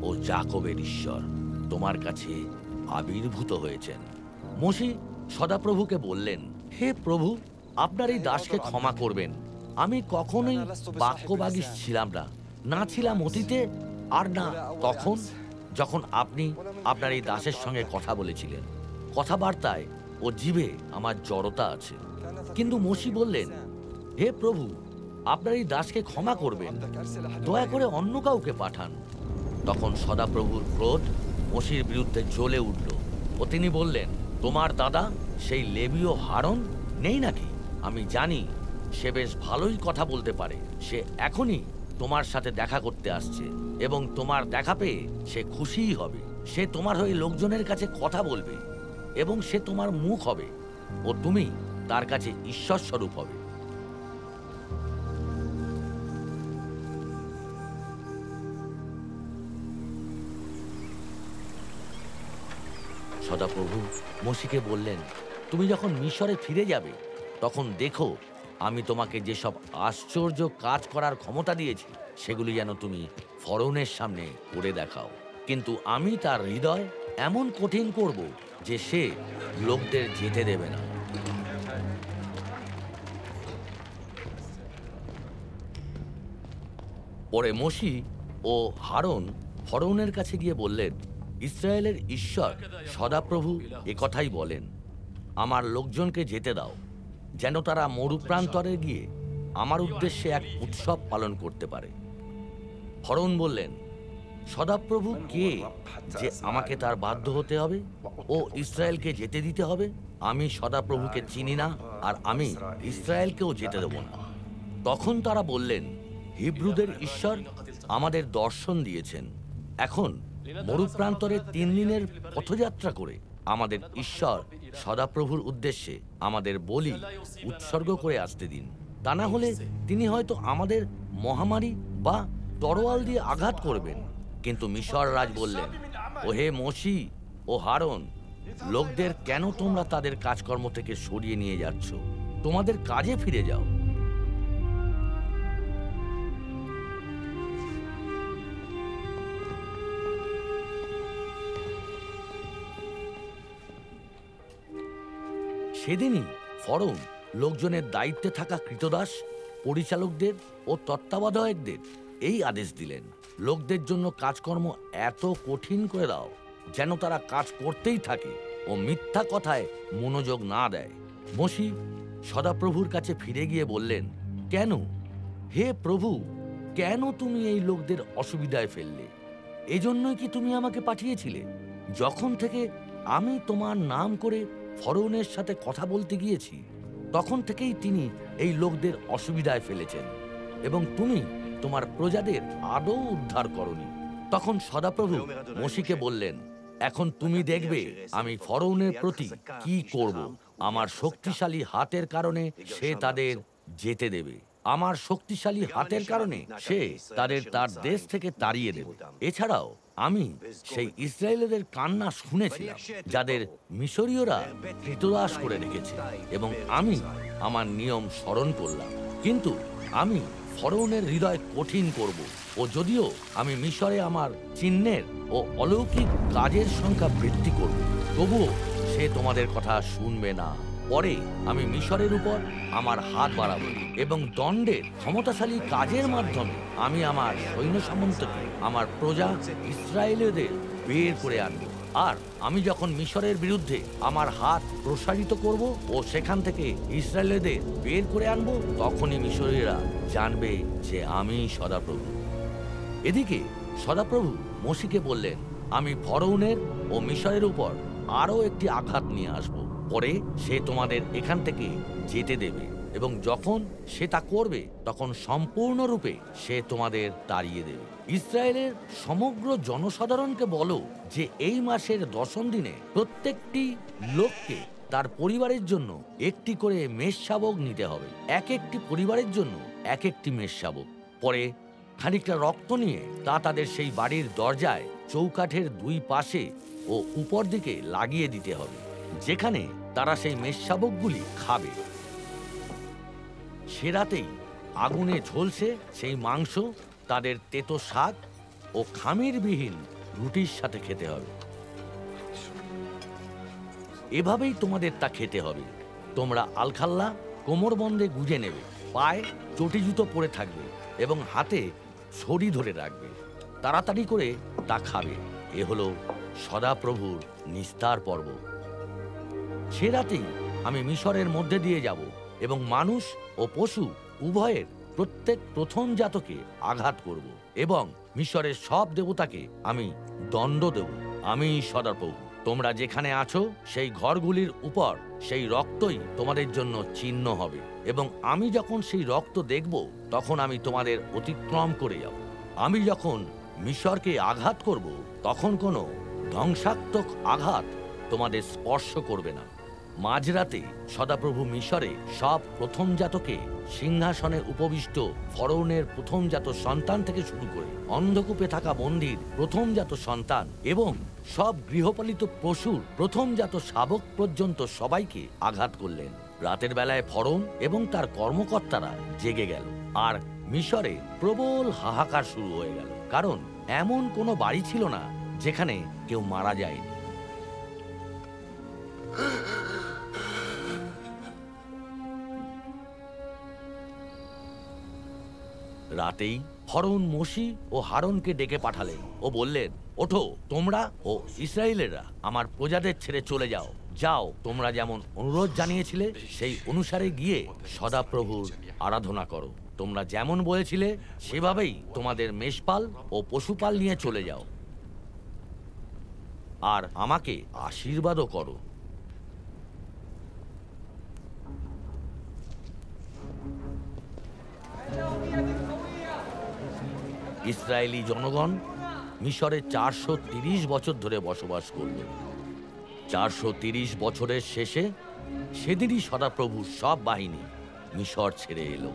Speaker 2: ও জাকবের ঈশ্বর তোমার কাছে আবির্ভূত হয়েছেন। মোশি সদাপ্রভুকে বললেন, হে প্রভু, আপনার এই দাসকে ক্ষমা করবেন। আমি কখনোই বাক্যবাগীশ ছিলাম না, না ছিলাম অতীতে আর না তখন, যখন আপনি আপনার এই দাসের সঙ্গে কথা বলেছিলেন। কথাবার্তায় ও জিভে আমার জড়তা আছে। কিন্তু মোশি বললেন, হে প্রভু, আপনার এই দাসকে ক্ষমা করবেন, দয়া করে অন্য কাউকে পাঠান। তখন সদাপ্রভুর ক্রোধ মোশির বিরুদ্ধে জ্বলে উঠল ও তিনি বললেন, তোমার দাদা সেই লেবীয় হারন নেই নাকি? আমি জানি সে বেশ ভালোই কথা বলতে পারে। সে এখনই তোমার সাথে দেখা করতে আসছে এবং তোমার দেখা পেয়ে সে খুশিই হবে। সে তোমার হয়ে লোকজনের কাছে কথা বলবে এবং সে তোমার মুখ হবে ও তুমি তার কাছে ঈশ্বর স্বরূপ হবে। সদাপ্রভু মোশিকে বললেন, তুমি যখন মিশরে ফিরে যাবে তখন দেখো আমি তোমাকে যেসব আশ্চর্য কাজ করার ক্ষমতা দিয়েছি সেগুলি যেন তুমি ফরৌনের সামনে করে দেখাও। কিন্তু আমি তার হৃদয় এমন কঠিন করব যে সে লোকদের যেতে দেবে না। পরে মোশি ও হারন ফরৌনের কাছে গিয়ে বললেন, ইসরায়েলের ঈশ্বর সদাপ্রভু একথাই বলেন, আমার লোকজনকে যেতে দাও, যেন তারা মরুপ্রান্তরে গিয়ে আমার উদ্দেশ্যে এক উৎসব পালন করতে পারে। ফরৌন বললেন, সদাপ্রভু কে যে আমাকে তার বাধ্য হতে হবে ও ইসরায়েলকে যেতে দিতে হবে? আমি সদাপ্রভুকে চিনি না, আর আমি ইসরায়েলকেও যেতে দেব না। তখন তারা বললেন, হিব্রুদের ঈশ্বর আমাদের দর্শন দিয়েছেন। এখন মরুপ্রান্তরে 3 দিনের পথযাত্রা করে আমাদের ঈশ্বর সদাপ্রভুর উদ্দেশ্যে আমাদের বলি উৎসর্গ করে আসতে দিন। তা না হলে তিনি হয়তো আমাদের মহামারী বা তরোয়াল দিয়ে আঘাত করবেন। কিন্তু মিশর রাজ বললেন, ও হে মোশি ও হারন, লোকদের কেন তোমরা তাদের কাজকর্ম থেকে সরিয়ে নিয়ে যাচ্ছ? তোমাদের কাজে ফিরে যাও। সেদিনই ফরৌন লোকজনের দায়িত্বে থাকা কৃতদাস, পরিচালকদের ও তত্ত্বাবধায়কদের এই আদেশ দিলেন, লোকদের জন্য কাজকর্ম এত কঠিন করে দাও যেন তারা কাজ করতেই থাকে ও মিথ্যা কথায় মনোযোগ না দেয়। মোশি সদাপ্রভুর কাছে ফিরে গিয়ে বললেন, কেন হে প্রভু, কেন তুমি এই লোকদের অসুবিধায় ফেললে? এজন্যই কি তুমি আমাকে পাঠিয়েছিলে? যখন থেকে আমি তোমার নাম করে ফরৌনের সাথে কথা বলতে গিয়েছি, তখন থেকেই তিনি এই লোকদের অসুবিধায় ফেলেছেন এবং তুমি তোমার প্রজাদের আদৌ উদ্ধার করনি। তখন সদাপ্রভু মোশিকে বললেন, এখন তুমি দেখবে আমি ফরৌনের প্রতি কি করব। আমার শক্তিশালী হাতের কারণে সে তাদের যেতে দেবে। আমার শক্তিশালী হাতের কারণে সে তাদের তার দেশ থেকে তাড়িয়ে দেবে। এছাড়াও আমি সেই ইসরায়েলদের কান্না শুনেছিলাম, যাদের মিশরীয়রা কৃতদাস করে রেখেছে, এবং আমি আমার নিয়ম স্মরণ করলাম। কিন্তু আমি ফরৌনের হৃদয় কঠিন করব, ও যদিও আমি মিশরে আমার চিহ্নের ও অলৌকিক কাজের সংখ্যা বৃদ্ধি করব, তবুও সে তোমাদের কথা শুনবে না। পরে আমি মিশরের উপর আমার হাত বাড়াবো এবং দণ্ডের ক্ষমতাশালী কাজের মাধ্যমে আমি আমার সৈন্য সামন্তকে, আমার প্রজা ইসরায়েলদের বের করে আনবো। আর আমি যখন মিশরের বিরুদ্ধে আমার হাত প্রসারিত করব ও সেখান থেকে ইসরায়েলদের বের করে আনবো, তখনই মিশরীয়রা জানবে যে আমি সদাপ্রভু। এদিকে সদাপ্রভু মোশিকে বললেন, আমি ফরৌনের ও মিশরের উপর আরও একটি আঘাত নিয়ে আসব। পরে সে তোমাদের এখান থেকে যেতে দেবে, এবং যখন সে তা করবে তখন সম্পূর্ণরূপে সে তোমাদের তাড়িয়ে দেবে। ইসরায়েলের সমগ্র জনসাধারণকে বলো যে এই মাসের 10ম দিনে প্রত্যেকটি লোককে তার পরিবারের জন্য একটি করে মেষশাবক নিতে হবে, এক একটি পরিবারের জন্য এক একটি মেষশাবক। পরে খানিকটা রক্ত নিয়ে তা তাদের সেই বাড়ির দরজায়, চৌকাঠের দুই পাশে ও উপর দিকে লাগিয়ে দিতে হবে, যেখানে তারা সেই মেষশাবকগুলি খাবে। সে রাতেই আগুনে ঝলসে সেই মাংস তাদের তেতো শাক ও খামিরবিহীন রুটির সাথে খেতে হবে। এভাবেই তোমাদের তা খেতে হবে। তোমরা আলখাল্লা কোমরবন্ধে গুজে নেবে, পায়ে চটি জুতো পরে থাকবে এবং হাতে ছড়ি ধরে রাখবে। তাড়াতাড়ি করে তা খাবে। এ হলো সদাপ্রভুর নিস্তার পর্ব। সে রাতেই আমি মিশরের মধ্যে দিয়ে যাব এবং মানুষ ও পশু উভয়ের প্রত্যেক প্রথম জাতকে আঘাত করব, এবং মিশরের সব দেবতাকে আমি দণ্ড দেব। আমি সদাপ্রভু। তোমরা যেখানে আছো সেই ঘরগুলির উপর সেই রক্তই তোমাদের জন্য চিহ্ন হবে, এবং আমি যখন সেই রক্ত দেখব তখন আমি তোমাদের অতিক্রম করে যাব। আমি যখন মিশরকে আঘাত করব তখন কোনো ধ্বংসাত্মক আঘাত তোমাদের স্পর্শ করবে না। মাঝরাতে সদাপ্রভু মিশরে সব প্রথম জাতকে, সিংহাসনে উপবিষ্ট ফরৌনের প্রথমজাত সন্তান থেকে শুরু করে অন্ধকূপে থাকা বন্দীর প্রথমজাত সন্তান এবং সব গৃহপালিত পশুর প্রথমজাত শাবক পর্যন্ত সবাইকে আঘাত করলেন। রাতের বেলায় ফরৌন এবং তার কর্মকর্তারা জেগে গেল, আর মিশরে প্রবল হাহাকার শুরু হয়ে গেল, কারণ এমন কোনো বাড়ি ছিল না যেখানে কেউ মারা যায়নি। রাতেই ফরৌন মোশি ও হারনকে ডেকে পাঠালেন ও বললেন, ওঠো, তোমরা ও ইসরায়েলেরা আমার প্রজাদের ছেড়ে চলে যাও। যাও, তোমরা যেমন অনুরোধ জানিয়েছিলে সেই অনুসারে গিয়ে সদাপ্রভুর আরাধনা করো। তোমরা যেমন বলেছিলে সেভাবেই তোমাদের মেষপাল ও পশুপাল নিয়ে চলে যাও, আর আমাকে আশীর্বাদও করো। ইসরায়েলি জনগণ মিশরে 430 বছর ধরে বসবাস করল। 430 বছরের শেষে সেদিনই সদাপ্রভু সব বাহিনী মিশর ছেড়ে এলো।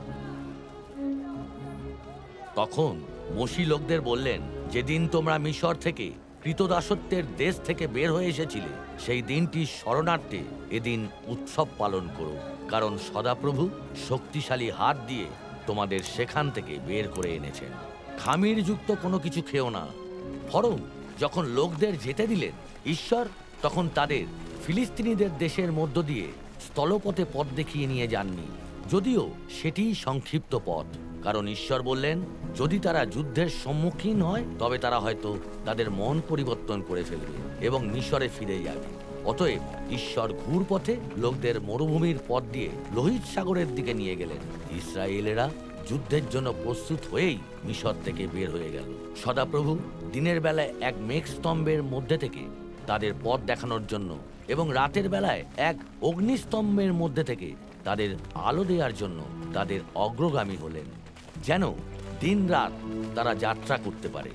Speaker 2: তখন মসি লোকদের বললেন, যেদিন তোমরা মিশর থেকে কৃতদাসত্বের দেশ থেকে বের হয়ে এসেছিলে, সেই দিনটি স্মরণার্থে এদিন উৎসব পালন করো, কারণ সদাপ্রভু শক্তিশালী হাত দিয়ে তোমাদের সেখান থেকে বের করে এনেছেন। খামির যুক্ত কোনো কিছু খেও না। বরং যখন লোকদের যেতে দিলেন, ঈশ্বর তখন তাদের ফিলিস্তিনিদের দেশের মধ্য দিয়ে স্থলপথে পথ দেখিয়ে নিয়ে যাননি, যদিও সেটিই সংক্ষিপ্ত পথ। কারণ ঈশ্বর বললেন, যদি তারা যুদ্ধের সম্মুখীন হয় তবে তারা হয়তো তাদের মন পরিবর্তন করে ফেলবে এবং মিশরে ফিরে যাবে। অতএব ঈশ্বর ঘুরপথে লোকদের মরুভূমির পথ দিয়ে লোহিত সাগরের দিকে নিয়ে গেলেন। ইসরায়েলেরা যুদ্ধের জন্য প্রস্তুত হয়েই মিশর থেকে বের হয়ে গেল। সদাপ্রভু দিনের বেলায় এক মেঘস্তম্ভের মধ্যে থেকে তাদের পথ দেখানোর জন্য এবং রাতের বেলায় এক অগ্নিস্তম্ভের মধ্যে থেকে তাদের আলো দেওয়ার জন্য তাদের অগ্রগামী হলেন, যেন দিন রাত তারা যাত্রা করতে পারে।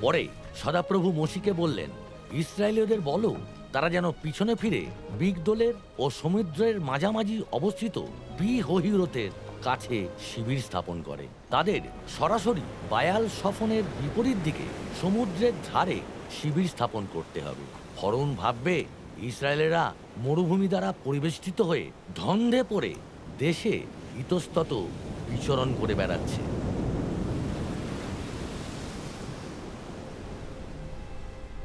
Speaker 2: পরে সদাপ্রভু মসিকে বললেন, ইসরায়েলীয়দের বলো তারা যেন পিছনে ফিরে মিগদোলের ও সমুদ্রের মাঝামাঝি অবস্থিত পি-হহিরোতের কাছে শিবির স্থাপন করে। তাদের সরাসরি বায়াল সফনের বিপরীত দিকে সমুদ্রের ধারে শিবির স্থাপন করতে হবে। ফরৌন ভাববে ইসরায়েলেরা মরুভূমি দ্বারা পরিবেষ্টিত হয়ে ধন্ধে পড়ে দেশে ইতস্তত বিচরণ করে বেড়াচ্ছে।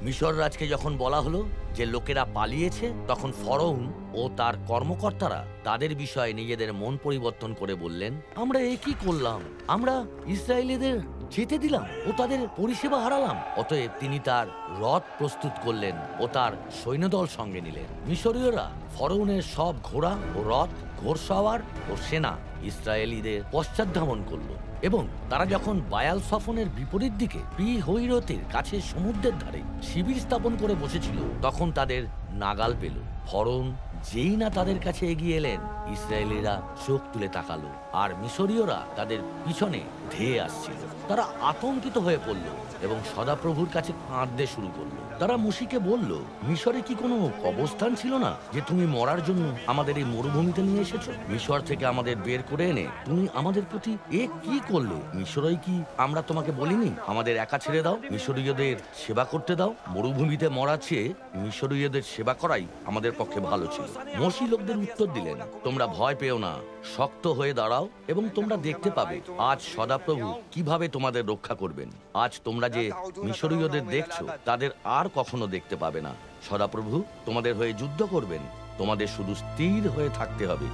Speaker 2: মিশর রাজকে যখন বলা হলো যে লোকেরা পালিয়েছে, তখন ফরৌন ও তার কর্মকর্তারা তাদের বিষয়ে নিজেদের মন পরিবর্তন করে বললেন, আমরা এ কি করলাম? আমরা ইসরায়েলিদের যেতে দিলাম ও তাদের পরিষেবা হারালাম। অতএব তিনি তার রথ প্রস্তুত করলেন ও তার সৈন্যদল সঙ্গে নিলেন। মিশরীয়রা ফরৌনের সব ঘোড়া ও রথ, ঘোড়সওয়ার ও সেনা ইসরায়েলীদের পশ্চাদ্ধাবন করল এবং তারা যখন বায়াল সফনের বিপরীত দিকে পি-হহিরোতের কাছে সমুদ্রের ধারে শিবির স্থাপন করে বসেছিল, তখন তাদের নাগাল পেল। ফরৌন যেই না তাদের কাছে এগিয়ে এলেন, ইসরায়েলিরা চোখ তুলে তাকালো আর মিশরীয়রা তাদের পিছনে ধেয়ে আসছিল। তারা আতঙ্কিত হয়ে পড়ল এবং সদাপ্রভুর কাছে কাঁদতে শুরু করলো। তারা মসিকে বলল, মিশরে কি কোনো কবরস্থান ছিল না যে তুমি মরার জন্য আমাদের এই মরুভূমিতে নিয়ে এসেছো? মিশর থেকে আমাদের বের করে এনে তুমি আমাদের প্রতি এ কি করলে? মিশরই কি আমরা তোমাকে বলিনি আমাদের একা ছেড়ে দাও, মিশরীয়দের সেবা করতে দাও? মরুভূমিতে মরা চেয়ে মিশরীয়দের সেবা করাই আমাদের পক্ষে ভালো ছিল। মসি লোকদের উত্তর দিলেন, তোমরা ভয় পেও না, শক্ত হয়ে দাঁড়াও এবং তোমরা দেখতে পাবে আজ সদাপ্রভু কিভাবে তোমাদের রক্ষা করবেন। আজ তোমরা যে মিশরীয়দের দেখছো তাদের আর কখনো দেখতে পাবে না। সদাপ্রভু তোমাদের হয়ে যুদ্ধ করবেন, তোমাদের শুধু স্থির হয়ে থাকতে হবে।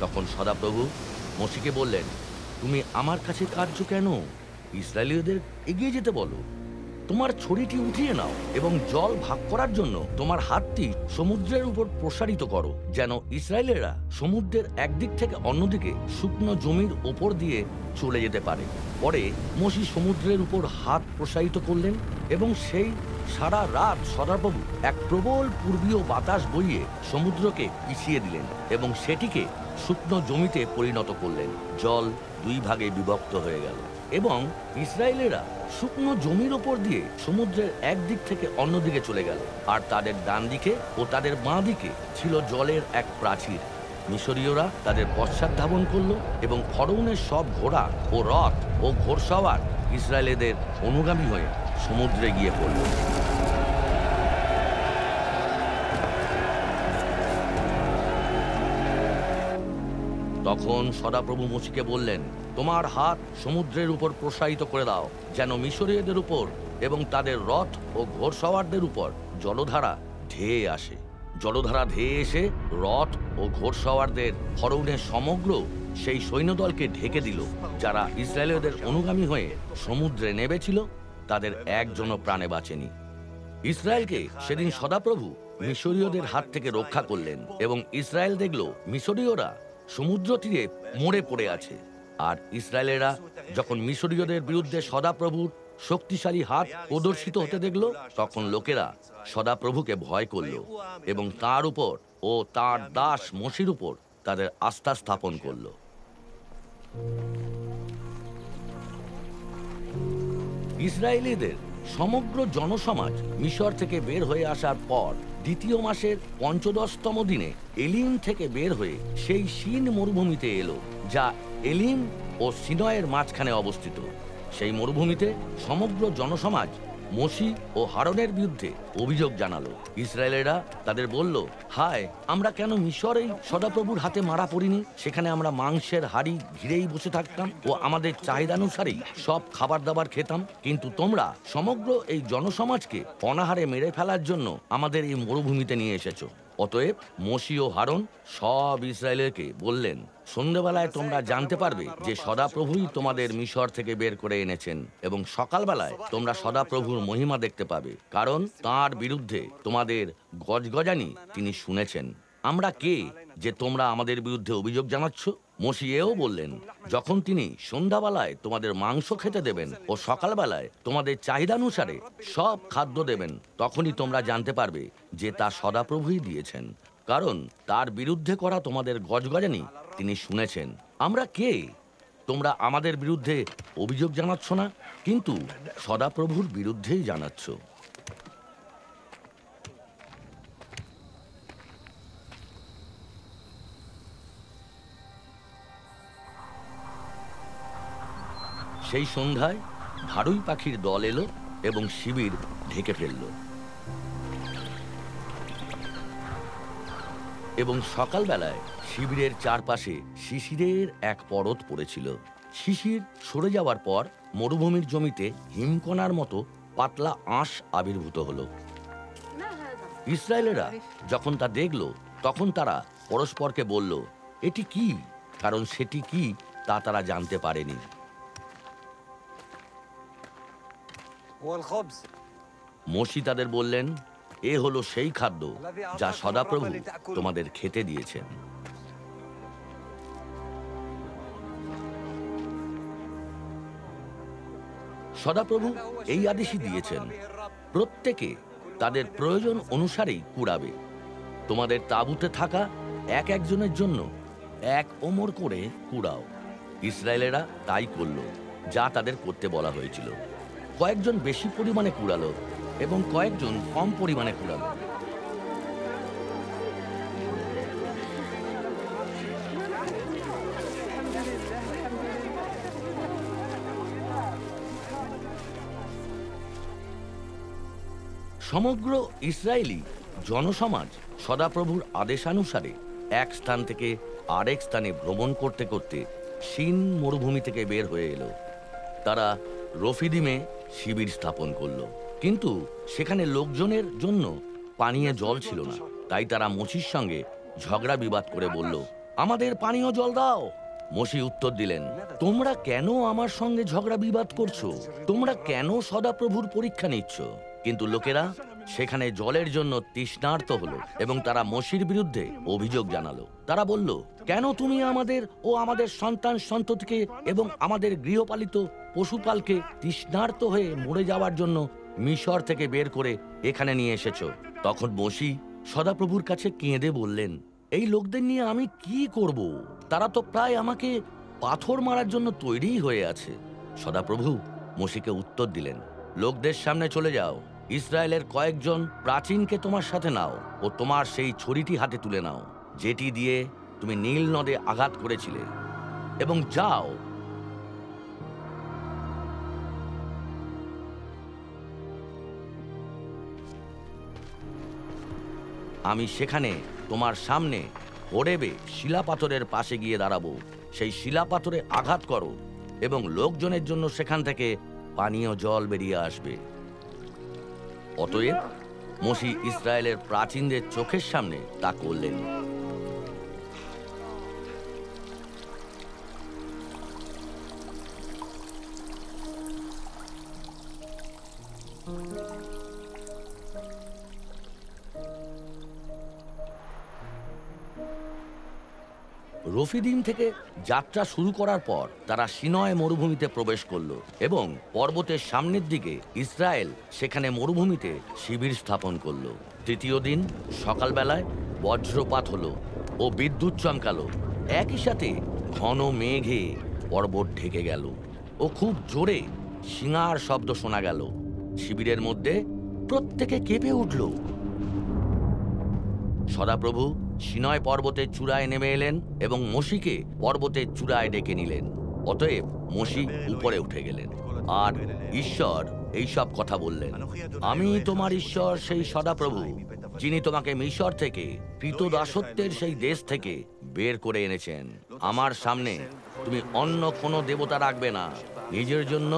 Speaker 2: তখন সদাপ্রভু মসিকে বললেন, তুমি আমার কাছে কাঁদছো কেন? ইসরায়েলীয়দের এগিয়ে যেতে বলো। তোমার ছড়িটি উঠিয়ে নাও এবং জল ভাগ করার জন্য তোমার হাতটি সমুদ্রের উপর প্রসারিত করো, যেন ইসরায়েলেরা সমুদ্রের একদিক থেকে অন্যদিকে শুকনো জমির ওপর দিয়ে চলে যেতে পারে। পরে মসি সমুদ্রের উপর হাত প্রসারিত করলেন এবং সেই সারা রাত সদাপ্রভু এক প্রবল পূর্বীয় বাতাস বইয়ে সমুদ্রকে পিছিয়ে দিলেন এবং সেটিকে শুকনো জমিতে পরিণত করলেন। জল দুই ভাগে বিভক্ত হয়ে গেল এবং ইসরায়েলেরা শুকনো জমির ওপর দিয়ে সমুদ্রের একদিক থেকে অন্যদিকে চলে গেল, আর তাদের ডান দিকে ও তাদের বাঁ দিকে ছিল জলের এক প্রাচীর। মিশরীয়রা তাদের পশ্চাদ্ধাবন করল এবং ফরৌনের সব ঘোড়া ও রথ ও ঘোড়সওয়ার ইসরায়েলেদের অনুগামী হয়ে সমুদ্রে গিয়ে পড়ল। তখন সদাপ্রভু মসিকে বললেন, তোমার হাত সমুদ্রের উপর প্রসারিত করে দাও, যেন মিশরীয়দের উপর এবং তাদের রথ ও ঘোড়সওয়ারদের উপর জলধারা ধেয়ে আসে। জলধারা ধেয়ে এসে রথ ও ঘোড়সওয়ারদের ফরৌনের সমগ্র সেই সৈন্যদলকে ঢেকে দিল। যারা ইসরায়েলীয়দের অনুগামী হয়ে সমুদ্রে নেমেছিল তাদের একজনও প্রাণে বাঁচেনি। ইসরায়েলকে সেদিন সদাপ্রভু মিশরীয়দের হাত থেকে রক্ষা করলেন এবং ইসরায়েল দেখল মিশরীয়রা সমুদ্র তীরে মরে পড়ে আছে। আর ইসরায়েলেরা যখন মিশরীয়দের বিরুদ্ধে সদাপ্রভুর শক্তিশালী হাত প্রদর্শিত হতে দেখল, তখন লোকেরা সদাপ্রভুকে ভয় করল এবং তার উপর ও তার দাস মোশির উপর তাদের আস্থা স্থাপন করল। ইসরায়েলীদের সমগ্র জনসমাজ মিশর থেকে বের হয়ে আসার পর দ্বিতীয় মাসের ৫৫তম দিনে এলিম থেকে বের হয়ে সেই সিন মরুভূমিতে এলো, যা এলিম ও সিনয়ের মাঝখানে অবস্থিত। সেই মরুভূমিতে সমগ্র জনসমাজ মোশি ও হারনের বিরুদ্ধে অভিযোগ জানালো। ইসরায়েলেরা তাদের বলল, হায়, আমরা কেন মিশরেই সদাপ্রভুর হাতে মারা পড়িনি? সেখানে আমরা মাংসের হাড়ি ঘিরেই বসে থাকতাম ও আমাদের চাহিদানুসারেই সব খাবার দাবার খেতাম, কিন্তু তোমরা সমগ্র এই জনসমাজকে অনাহারে মেরে ফেলার জন্য আমাদের এই মরুভূমিতে নিয়ে এসেছো। অতএব মোশি ও হারন সব ইসরায়েলকে বললেন, সন্ধ্যেবেলায় তোমরা জানতে পারবে যে সদাপ্রভুই তোমাদের মিশর থেকে বের করে এনেছেন, এবং সকালবেলায় তোমরা সদাপ্রভুর মহিমা দেখতে পাবে, কারণ তার বিরুদ্ধে তোমাদের গজগজানি তিনি শুনেছেন। আমরা কে যে তোমরা আমাদের বিরুদ্ধে অভিযোগ জানাচ্ছ? মোশি এও বললেন, যখন তিনি সন্ধ্যাবেলায় তোমাদের মাংস খেতে দেবেন ও সকালবেলায় তোমাদের চাহিদানুসারে সব খাদ্য দেবেন, তখনই তোমরা জানতে পারবে যে তা সদাপ্রভুই দিয়েছেন, কারণ তার বিরুদ্ধে করা তোমাদের গজগজানি তিনি শুনেছেন। আমরা কে? তোমরা আমাদের বিরুদ্ধে অভিযোগ জানাচ্ছ না, কিন্তু সদাপ্রভুর বিরুদ্ধেই জানাচ্ছ। সেই সন্ধ্যায় ভাড়ুই পাখির দল এলো এবং শিবির ঢেকে ফেলল, এবং সকালবেলায় শিবিরের চারপাশে শিশিরের এক পরত পড়েছিল। শিশির সরে যাওয়ার পর মরুভূমির জমিতে হিমকণার মতো পাতলা আঁশ আবির্ভূত হলো। ইসরায়েলেরা যখন তা দেখল, তখন তারা পরস্পরকে বলল, এটি কি? কারণ সেটি কি তা তারা জানতে পারেনি। মোশি তাদের বললেন, এ হলো সেই খাদ্য যা সদাপ্রভু তোমাদের খেতে দিয়েছেন। সদাপ্রভু এই আদেশই দিয়েছেন, প্রত্যেকে তাদের প্রয়োজন অনুসারেই কুড়াবে। তোমাদের তাঁবুতে থাকা এক একজনের জন্য 1 ওমর করে কুড়াও। ইসরায়েলেরা তাই করল, যা তাদের করতে বলা হয়েছিল। কয়েকজন বেশি পরিমাণে কুড়ালো এবং কয়েকজন কম পরিমাণে কুড়ালো। সমগ্র ইসরায়েলি জনসমাজ সদাপ্রভুর আদেশানুসারে এক স্থান থেকে আরেক স্থানে ভ্রমণ করতে করতে সিন মরুভূমি থেকে বের হয়ে এলো। তারা রফিদিমে শিবির স্থাপন করলো, কিন্তু সেখানে লোকজনের জন্য পানীয় জল ছিল না। তাই তারা মোশির সঙ্গে ঝগড়া বিবাদ করে বলল, আমাদের পানীয় জল দাও। মোশি উত্তর দিলেন, তোমরা কেন আমার সঙ্গে ঝগড়া বিবাদ করছো? তোমরা কেন সদাপ্রভুর পরীক্ষা নিচ্ছ? কিন্তু লোকেরা সেখানে জলের জন্য তৃষ্ণার্ত হলো এবং তারা মোশির বিরুদ্ধে অভিযোগ জানালো। তারা বলল, কেন তুমি আমাদের ও আমাদের সন্তান সন্ততিকে এবং আমাদের গৃহপালিত পশুপালকে তৃষ্ণার্ত হয়ে মরে যাওয়ার জন্য মিশর থেকে বের করে এখানে নিয়ে এসেছো? তখন মোশি সদাপ্রভুর কাছে কেঁদে বললেন, এই লোকদের নিয়ে আমি কি করব? তারা তো প্রায় আমাকে পাথর মারার জন্য তৈরি হয়ে আছে। সদাপ্রভু মোশিকে উত্তর দিলেন, লোকদের সামনে চলে যাও, ইসরায়েলের কয়েকজন প্রাচীনকে তোমার সাথে নাও ও তোমার সেই ছড়িটি হাতে তুলে নাও, যেটি দিয়ে তুমি নীল নদে আঘাত করেছিলে, এবং যাও। আমি সেখানে তোমার সামনে হোরেবে শিলাপাথরের পাশে গিয়ে দাঁড়াবো। সেই শিলাপাথরে আঘাত করো এবং লোকজনের জন্য সেখান থেকে পানীয় জল বেরিয়ে আসবে। অতএব মোশি ইসরায়েলের প্রাচীনদের চোখের সামনে তা করলেন। রফিদিম থেকে যাত্রা শুরু করার পর তারা সিনয় মরুভূমিতে প্রবেশ করলো এবং পর্বতের সামনের দিকে ইসরায়েল সেখানে মরুভূমিতে শিবির স্থাপন করলো। তৃতীয় দিন সকালবেলায় বজ্রপাত হলো ও বিদ্যুৎ চমকালো। একই সাথে ঘন মেঘে পর্বত ঢেকে গেল ও খুব জোরে শিঙার শব্দ শোনা গেল। শিবিরের মধ্যে প্রত্যেকে কেঁপে উঠল। সদাপ্রভু সিনয় পর্বতের চূড়ায় নেমে এলেন এবং মোশিকে পর্বতের চূড়ায় ডেকে নিলেন। অতএব মোশি উপরে উঠে গেলেন আর ঈশ্বর এইসব কথা বললেন, আমি তোমার ঈশ্বর সেই সদাপ্রভু, যিনি তোমাকে মিশর থেকে কৃতদাসত্বের সেই দেশ থেকে বের করে এনেছেন। আমার সামনে তুমি অন্য কোনো দেবতা রাখবে না। নিজের জন্য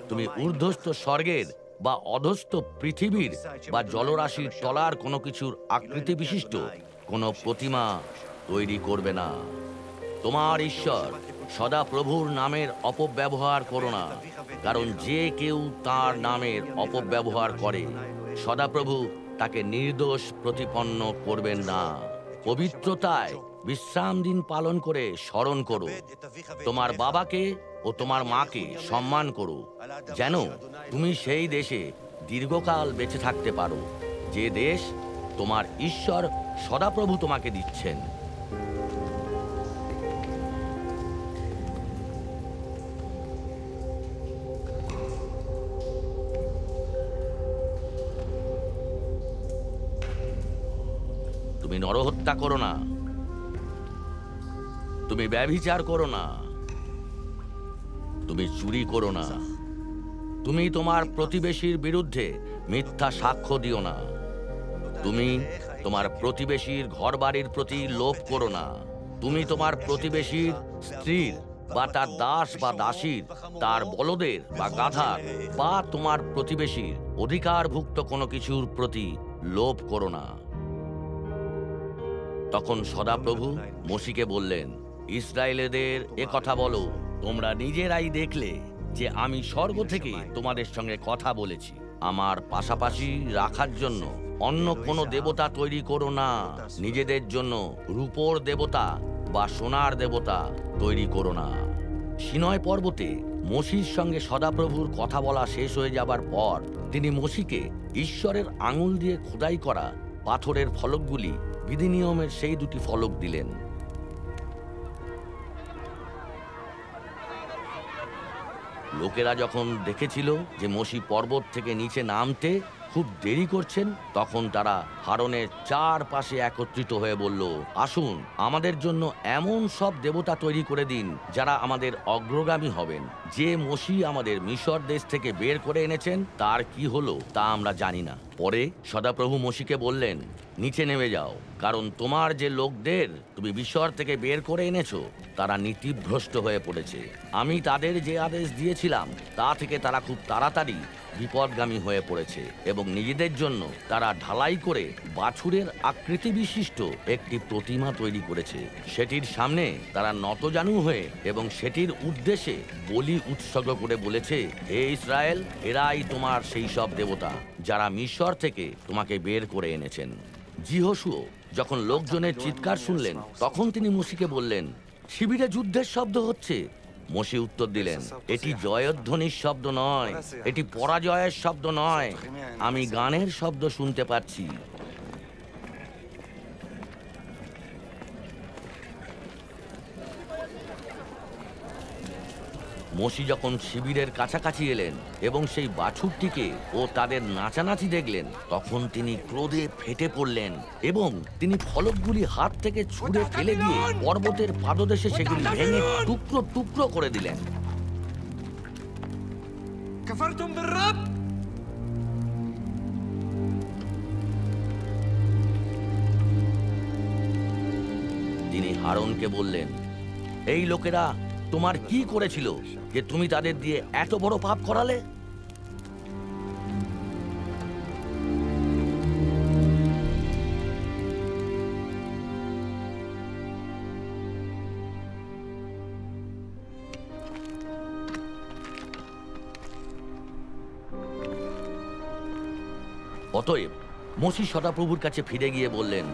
Speaker 2: তুমি ঊর্ধ্বস্থ স্বর্গের বা অধস্থ পৃথিবীর বা জলরাশির তলার কোনো কিছুর আকৃতি বিশিষ্ট কোনো প্রতিমা তৈরি করবে না। তোমার ঈশ্বর সদাপ্রভুর নামের অপব্যবহার করো না, কারণ যে কেউ তার নামের অপব্যবহার করে সদাপ্রভু তাকে নির্দোষ প্রতিপন্ন করবেন না। পবিত্রতায় বিশ্রাম দিন পালন করে স্মরণ করো। তোমার বাবাকে ও তোমার মাকে সম্মান করো, যেন তুমি সেই দেশে দীর্ঘকাল বেঁচে থাকতে পারো, যে দেশ তোমার ঈশ্বর সদাপ্রভু তোমাকে দিচ্ছেন। তুমি নরহত্যা করো না, তুমি ব্যভিচার করো না, তুমি চুরি করো না, তুমি তোমার প্রতিবেশীর বিরুদ্ধে মিথ্যা সাক্ষ্য দিও না, তুমি তোমার প্রতিবেশীর ঘরবাড়ির প্রতি লোভ করো না, তুমি তোমার প্রতিবেশীর স্ত্রীর বা তার দাস বা দাসীর, তার বলদের বা গাধার বা তোমার প্রতিবেশীর অধিকারভুক্ত কোনো কিছুর প্রতি লোভ করো না। তখন সদাপ্রভু মোশিকে বললেন, ইসরায়েলেদের এ কথা বলো, তোমরা নিজেরাই দেখলে যে আমি স্বর্গ থেকে তোমাদের সঙ্গে কথা বলেছি। আমার পাশাপাশি রাখার জন্য অন্য কোনো দেবতা তৈরি করো না। নিজেদের জন্য রূপোর দেবতা বা সোনার দেবতা তৈরি করো না। সিনয় পর্বতে মোশির সঙ্গে সদাপ্রভুর কথা বলা শেষ হয়ে যাবার পর তিনি মোশিকে ঈশ্বরের আঙুল দিয়ে খোদাই করা পাথরের ফলকগুলি, বিধিনিয়মের সেই দুটি ফলক দিলেন। লোকেরা যখন দেখেছিল যে মোশি পর্বত থেকে নিচে নামতে খুব দেরি করছেন, তখন তারা হারনের চারপাশে একত্রিত হয়ে বলল, আসুন আমাদের জন্য এমন সব দেবতা তৈরি করে দিন যারা আমাদের অগ্রগামী হবেন। যে মোশি আমাদের মিশর দেশ থেকে বের করে এনেছেন তার কি হলো তা আমরা জানি না। পরে সদাপ্রভু মোশিকে বললেন, নিচে নেমে যাও, কারণ তোমার যে লোকদের তুমি মিশর থেকে বের করে এনেছো তারা নীতিভ্রষ্ট হয়ে পড়েছে। আমি তাদের যে আদেশ দিয়েছিলাম তা থেকে তারা খুব তাড়াতাড়ি বিপদগামী হয়ে পড়েছে এবং নিজেদের জন্য তারা ঢালাই করে বাছুরের আকৃতি বিশিষ্ট একটি প্রতিমা তৈরি করেছে। সেটির সামনে তারা নতজানু হয়ে এবং সেটির উদ্দেশ্যে বলি উৎসর্গ করে বলেছে, হে ইসরায়েল, এরাই তোমার সেই সব দেবতা যারা মিশর থেকে তোমাকে বের করে এনেছেন। যিহোশুয়া যখন লোকজনের চিৎকার শুনলেন তখন তিনি মোশিকে বললেন, শিবিরে যুদ্ধের শব্দ হচ্ছে। মোশি উত্তর দিলেন, এটি জয়ধ্বনির শব্দ নয়, এটি পরাজয়ের শব্দ নয়, আমি গানের শব্দ শুনতে পাচ্ছি। মোশি যখন শিবিরের কাছাকাছি এলেন এবং সেই বাছুরটিকে ও তাদের নাচানাচি দেখলেন, তখন তিনি ক্রোধে ফেটে পড়লেন এবং তিনি ফলকগুলি হাত থেকে ছুঁড়ে ফেলে দিয়ে পর্বতের পাদদেশে সেগুলি ভেঙে টুকরো টুকরো করে দিলেন। তিনি হারনকে বললেন, এই লোকেরা তোমার কি করেছিল যে তুমি তাদের দিয়ে এত বড় পাপ করালে? অতএব মোশি সদাপ্রভুর কাছে ফিরে গিয়ে বললেন,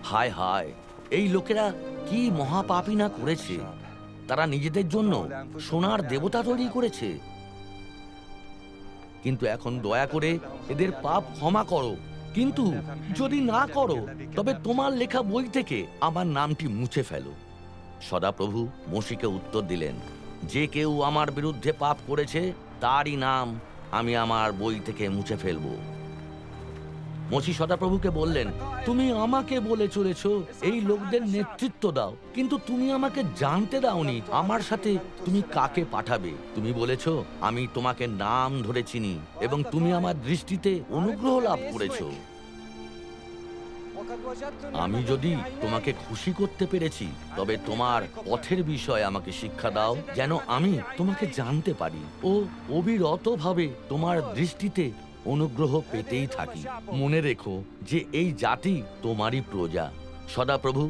Speaker 2: হায় হায়, এই লোকেরা কি মহাপাপী না করেছে! তারা নিজেদের জন্য সোনার দেবতা তৈরি করেছে। কিন্তু এখন দয়া করে এদের পাপ ক্ষমা করো, কিন্তু যদি না করো তবে তোমার লেখা বই থেকে আমার নামটি মুছে ফেলো। সদাপ্রভু মোশিকে উত্তর দিলেন, যে কেউ আমার বিরুদ্ধে পাপ করেছে তারই নাম আমি আমার বই থেকে মুছে ফেলবো। মোশি সদাপ্রভুকে বললেন, তুমি আমাকে বলে চলেছ এই লোকদের নেতৃত্ব দাও, কিন্তু তুমি আমাকে জানতে দাওনি আমার সাথে তুমি কাকে পাঠাবে। তুমি বলেছ আমি তোমাকে নাম ধরে চিনি এবং তুমি আমার দৃষ্টিতে অনুগ্রহ লাভ করেছো। আমি যদি তোমাকে খুশি করতে পেরেছি তবে তোমার পথের বিষয়ে আমাকে শিক্ষা দাও, যেন আমি তোমাকে জানতে পারি ও অবিরতভাবে তোমার দৃষ্টিতে অনুগ্রহ পেতেই থাকি। মনে রেখো যে এই জাতি তোমারই প্রজা। সদাপ্রভু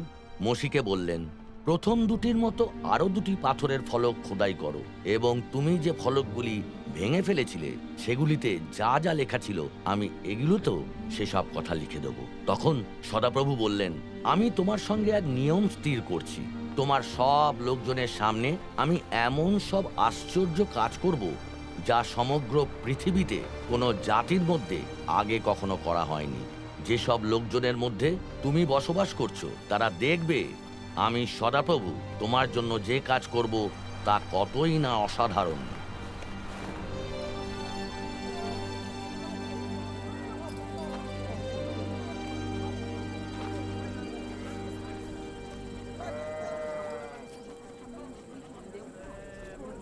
Speaker 2: মোশিকে বললেন, প্রথম দুটির মতো আরো দুটি পাথরের ফলক খোদাই করো এবং তুমি যে ফলকগুলি ভেঙে ফেলেছিলে সেগুলিতে যা যা লেখা ছিল আমি এগুলোতেও সেসব কথা লিখে দেব। তখন সদাপ্রভু বললেন, আমি তোমার সঙ্গে এক নিয়ম স্থির করছি। তোমার সব লোকজনের সামনে আমি এমন সব আশ্চর্য কাজ করব যা সমগ্র পৃথিবীতে কোনো জাতির মধ্যে আগে কখনো করা হয়নি। যেসব লোকজনের মধ্যে তুমি বসবাস করছো তারা দেখবে আমি সদাপ্রভু তোমার জন্য যে কাজ করব তা কতই না অসাধারণ।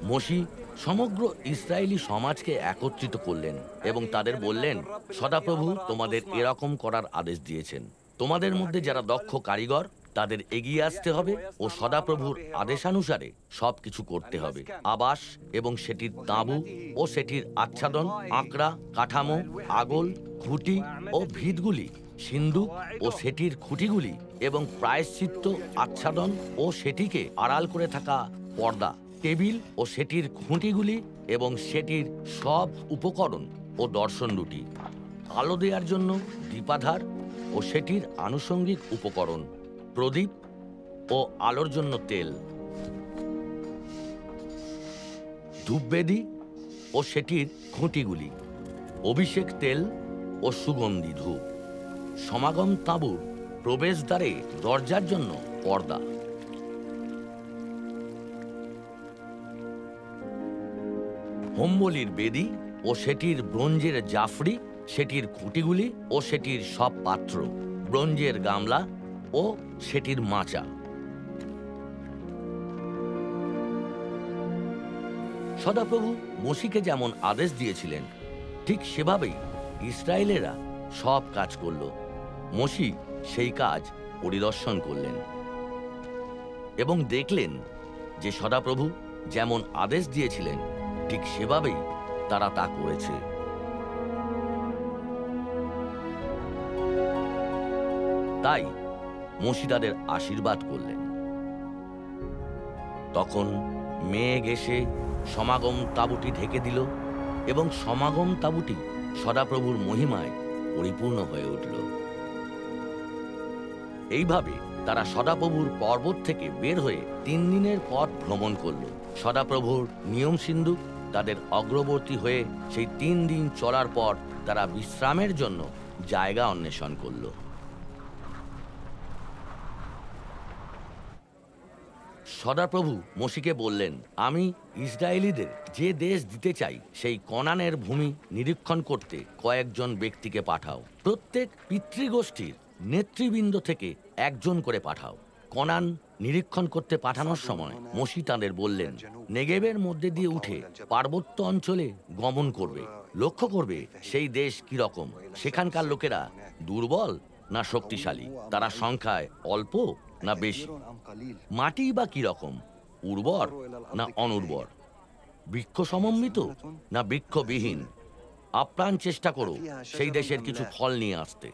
Speaker 2: মোশি সমগ্র ইসরায়েলি সমাজকে একত্রিত করলেন এবং তাদের বললেন, সদাপ্রভু তোমাদের এরকম করার আদেশ দিয়েছেন। তোমাদের মধ্যে যারা দক্ষ কারিগর তাদের এগিয়ে আসতে হবে ও সদাপ্রভুর আদেশানুসারে সবকিছু করতে হবে। আবাস এবং সেটির তাঁবু ও সেটির আচ্ছাদন, আঁকড়া, কাঠামো, আগল, খুঁটি ও ভিতগুলি, সিন্দুক ও সেটির খুঁটিগুলি এবং প্রায়শ্চিত্ত, আচ্ছাদন ও সেটিকে আড়াল করে থাকা পর্দা, টেবিল ও সেটির খুঁটিগুলি এবং সেটির সব উপকরণ ও দর্শন রুটি, আলো দেওয়ার জন্য দীপাধার ও সেটির আনুষঙ্গিক উপকরণ, প্রদীপ ও আলোর জন্য তেল, ধূপবেদী ও সেটির খুঁটিগুলি, অভিষেক তেল ও সুগন্ধি ধূপ, সমাগম তাঁবুর প্রবেশদ্বারে দরজার জন্য পর্দা, হোমবলির বেদী ও সেটির ব্রোঞ্জের জাফরি, সেটির খুঁটিগুলি ও সেটির সব পাত্র, ব্রোঞ্জের গামলা ও সেটির মাচা। সদাপ্রভু মোশিকে যেমন আদেশ দিয়েছিলেন ঠিক সেভাবেই ইসরায়েলেরা সব কাজ করল। মোশি সেই কাজ পরিদর্শন করলেন এবং দেখলেন যে সদাপ্রভু যেমন আদেশ দিয়েছিলেন ঠিক সেভাবেই তারা তা করেছে। তাই মোশি তাদের আশীর্বাদ করলেন। তখন মেঘ এসে সমাগম তাঁবুটি ঢেকে দিল এবং সমাগম তাঁবুটি সদাপ্রভুর মহিমায় পরিপূর্ণ হয়ে উঠল। এইভাবে তারা সদাপ্রভুর পর্বত থেকে বের হয়ে 3 দিনের পথ ভ্রমণ করল। সদাপ্রভুর নিয়ম সিন্ধুক তাদের অগ্রবর্তী হয়ে সেই 3 দিন চলার পর তারা বিশ্রামের জন্য জায়গা অন্বেষণ করল। সদাপ্রভু মোশিকে বললেন, আমি ইসরায়েলীদের যে দেশ দিতে চাই সেই কনানের ভূমি নিরীক্ষণ করতে কয়েকজন ব্যক্তিকে পাঠাও। প্রত্যেক পিতৃগোষ্ঠীর নেতৃবৃন্দ থেকে একজন করে পাঠাও। কনান নিরীক্ষণ করতে পাঠানোর সময় মোশি তাদের বললেন, নেগেবের মধ্যে দিয়ে উঠে পার্বত্য অঞ্চলে গমন করবে। লক্ষ্য করবে সেই দেশ কি রকম, সেখানকার লোকেরা দুর্বল না শক্তিশালী, তারা সংখ্যায় অল্প না বেশি, মাটি বা কি রকম, উর্বর না অনুর্বর, বৃক্ষ সমন্বিত না বৃক্ষবিহীন। আপ্রাণ চেষ্টা করো সেই দেশের কিছু ফল নিয়ে আসতে।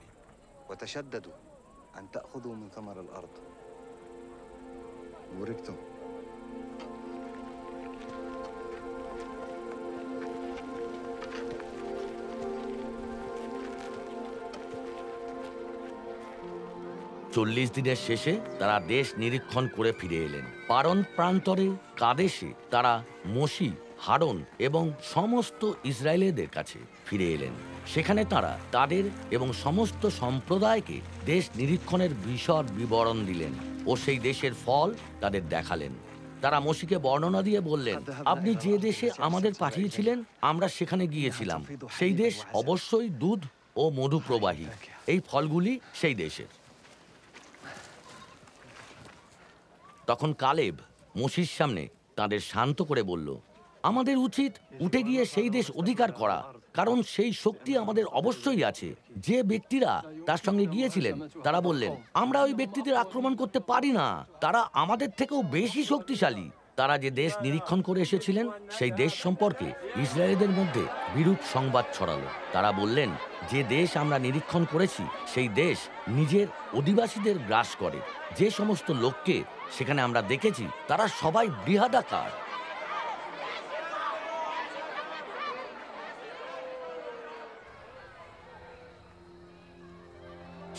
Speaker 2: 40 দিনের শেষে তারা দেশ নিরীক্ষণ করে ফিরে এলেন। পারন প্রান্তরে কাদেশে তারা মোশি, হারন এবং সমস্ত ইসরায়েলের কাছে ফিরে এলেন। সেখানে তারা তাদের এবং সমস্ত সম্প্রদায়কে দেশ নিরীক্ষণের বিশদ বিবরণ দিলেন ও সেই দেশের ফল তাদের দেখালেন। তারা মোশিকে বর্ণনা দিয়ে বললেন, আপনি যে দেশে আমাদের পাঠিয়েছিলেন আমরা সেখানে গিয়েছিলাম। সেই দেশ অবশ্যই দুধ ও মধু প্রবাহী। এই ফলগুলি সেই দেশের। তখন কালেব মোশির সামনে তাদের শান্ত করে বলল, আমাদের উচিত উঠে গিয়ে সেই দেশ অধিকার করা, কারণ সেই শক্তি আমাদের অবশ্যই আছে। যে ব্যক্তিরা তার সঙ্গে গিয়েছিলেন তারা বললেন, আমরা ওই ব্যক্তিদের আক্রমণ করতে পারি না, তারা আমাদের থেকেও বেশি শক্তিশালী। তারা যে দেশ নিরীক্ষণ করে এসেছিলেন সেই দেশ সম্পর্কে ইসরায়েলদের মধ্যে বিরূপ সংবাদ ছড়ালো। তারা বললেন, যে দেশ আমরা নিরীক্ষণ করেছি সেই দেশ নিজের অধিবাসীদের গ্রাস করে। যে সমস্ত লোককে সেখানে আমরা দেখেছি তারা সবাই বৃহদাকার।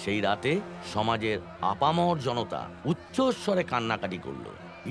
Speaker 2: সেই রাতে সমাজের আপামর জনতা উচ্চস্বরে কান্নাকাটি করল।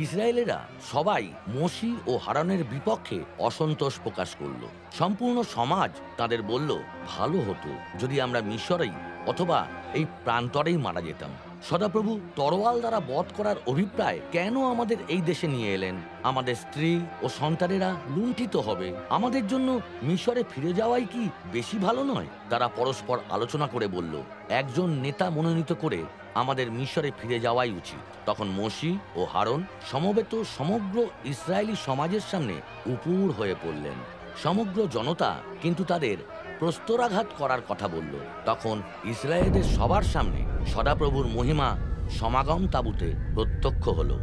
Speaker 2: ইসরায়েলেরা সবাই মোশি ও হারানের বিপক্ষে অসন্তোষ প্রকাশ করল। সম্পূর্ণ সমাজ তাদের বলল, ভালো হতো যদি আমরা মিশরেই অথবা এই প্রান্তরেই মারা যেতাম। সদাপ্রভু তরোয়াল দ্বারা বধ করার অভিপ্রায় কেন আমাদের এই দেশে নিয়ে এলেন? আমাদের স্ত্রী ও সন্তানেরা লুণ্ঠিত হবে। আমাদের জন্য মিশরে ফিরে যাওয়াই কি বেশি ভালো নয়? তারা পরস্পর আলোচনা করে বলল, একজন নেতা মনোনীত করে আমাদের মিশরে ফিরে যাওয়াই উচিত। তখন মোশি ও হারন সমবেত সমগ্র ইসরায়েলি সমাজের সামনে উপুর হয়ে পড়লেন। সমগ্র জনতা কিন্তু তাদের প্রস্তরাঘাত করার কথা বলল। তখন ইসরায়েলদের সবার সামনে সদাপ্রভুর মহিমা সমাগম তাঁবুতে প্রত্যক্ষ হলো।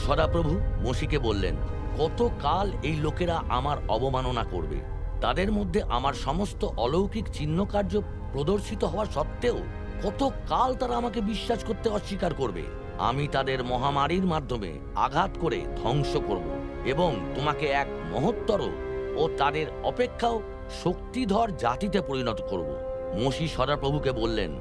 Speaker 2: সদাপ্রভু মোশিকে বললেন, কত কাল এই লোকেরা আমার অবমাননা করবে? তাদের মধ্যে আমার সমস্ত অলৌকিক চিহ্ন কার্য প্রদর্শিত হওয়া সত্ত্বেও কত কাল তারা আমাকে বিশ্বাস করতে অস্বীকার করবে? আমি তাদের মহামারীর মাধ্যমে আঘাত করে ধ্বংস করব এবং তোমাকে এক মহত্তর ও তাদের অপেক্ষাও শক্তিধর জাতিতে পরিণত করব। মোশি সদাপ্রভুকে বললেন,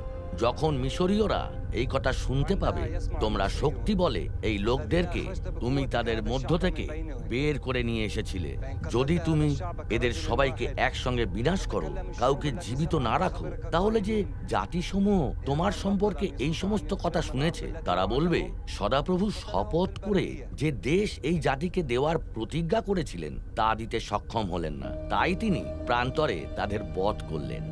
Speaker 2: যখন মিশরীয়রা এই কথা শুনতে পাবে তোমরা শক্তি বলে এই লোকদেরকে তুমি তাদের মধ্য থেকে বের করে নিয়ে এসেছিলে, যদি তুমি এদের সবাইকে একসঙ্গে বিনাশ করো, কাউকে জীবিত না রাখো, তাহলে যে জাতিসমূহ তোমার সম্পর্কে এই সমস্ত কথা শুনেছে তারা বলবে, সদাপ্রভু শপথ করে যে দেশ এই জাতিকে দেওয়ার প্রতিজ্ঞা করেছিলেন তা দিতে সক্ষম হলেন না, তাই তিনি প্রান্তরে তাদের বধ করলেন।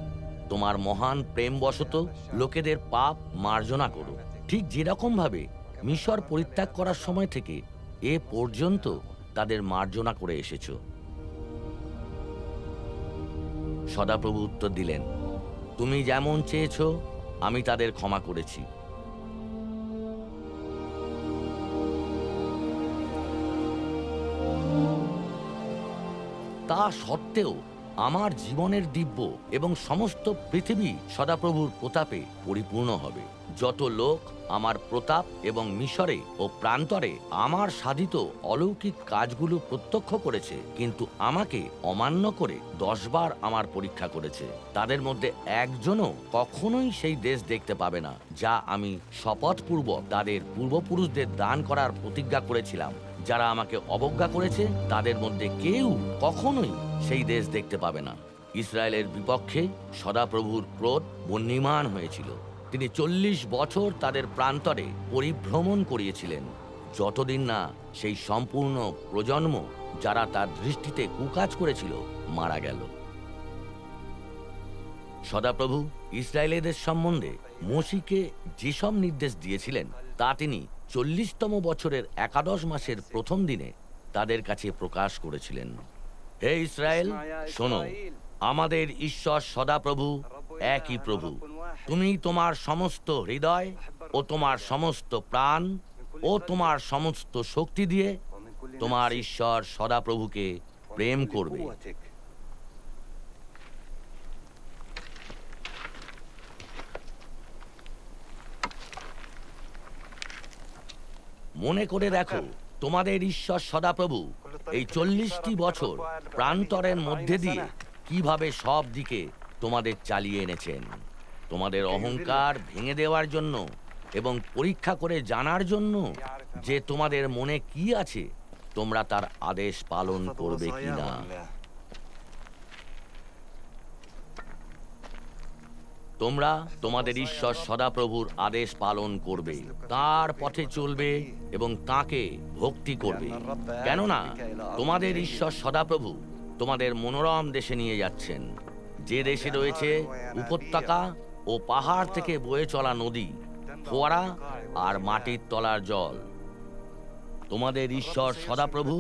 Speaker 2: তোমার মহান প্রেমবশত লোকেদের পাপ মার্জনা করো, ঠিক যেরকম ভাবে মিশর পরিত্যাগ করার সময় থেকে এ পর্যন্ত তাদের মার্জনা করে এসেছ। সদাপ্রভু উত্তর দিলেন, তুমি যেমন চেয়েছ আমি তাদের ক্ষমা করেছি। তা সত্ত্বেও আমার জীবনের দিব্য এবং সমস্ত পৃথিবী সদাপ্রভুর প্রতাপে পরিপূর্ণ হবে। যত লোক আমার প্রতাপ এবং মিশরে ও প্রান্তরে আমার সাধিত অলৌকিক কাজগুলো প্রত্যক্ষ করেছে কিন্তু আমাকে অমান্য করে 10 বার আমার পরীক্ষা করেছে, তাদের মধ্যে একজনও কখনোই সেই দেশ দেখতে পাবে না যা আমি শপথপূর্বক তাদের পূর্বপুরুষদের দান করার প্রতিজ্ঞা করেছিলাম। যারা আমাকে অবজ্ঞা করেছে তাদের মধ্যে কেউ কখনোই সেই দেশ দেখতে পাবে না। ইসরায়েলের বিপক্ষে সদাপ্রভুর ক্রোধ বহ্নিমান হয়েছিল। তিনি 40 বছর তাদের প্রান্তরে পরিভ্রমণ করিয়েছিলেন, যতদিন না সেই সম্পূর্ণ প্রজন্ম যারা তার দৃষ্টিতে কুকাজ করেছিল মারা গেল। সদাপ্রভু ইসরায়েলের সম্বন্ধে মোশিকে যেসব নির্দেশ দিয়েছিলেন তা তিনি 40তম বছরের 11 মাসের প্রথম দিনে তাদের কাছে প্রকাশ করেছিলেন। হে ইসরায়েল, শোনো, আমাদের ঈশ্বর সদাপ্রভু একই প্রভু। তুমি তোমার সমস্ত হৃদয় ও তোমার সমস্ত প্রাণ ও তোমার সমস্ত শক্তি দিয়ে তোমার ঈশ্বর সদাপ্রভুকে প্রেম করবে। মনে করে দেখো, তোমাদের ঈশ্বর সদাপ্রভু এই 40টি বছর প্রান্তরের মধ্যে দিয়ে কিভাবে সব দিকে তোমাদের চালিয়ে এনেছেন। তোমাদের অহংকার ভেঙে দেওয়ার জন্য এবং পরীক্ষা করে জানার জন্য যে তোমাদের মনে কি আছে, তোমরা তার আদেশ পালন করবে কিনা। তোমরা তোমাদের ঈশ্বর সদাপ্রভুর আদেশ পালন করবে, তার পথে চলবে এবং তাকে ভক্তি করবে, কেননা তোমাদের ঈশ্বর সদাপ্রভু তোমাদের মনোরম দেশে নিয়ে যাচ্ছেন, যে দেশে রয়েছে উপত্যকা ও পাহাড় থেকে বয়ে চলা নদী, ফোয়ারা আর মাটির তলার জল। তোমাদের ঈশ্বর সদাপ্রভু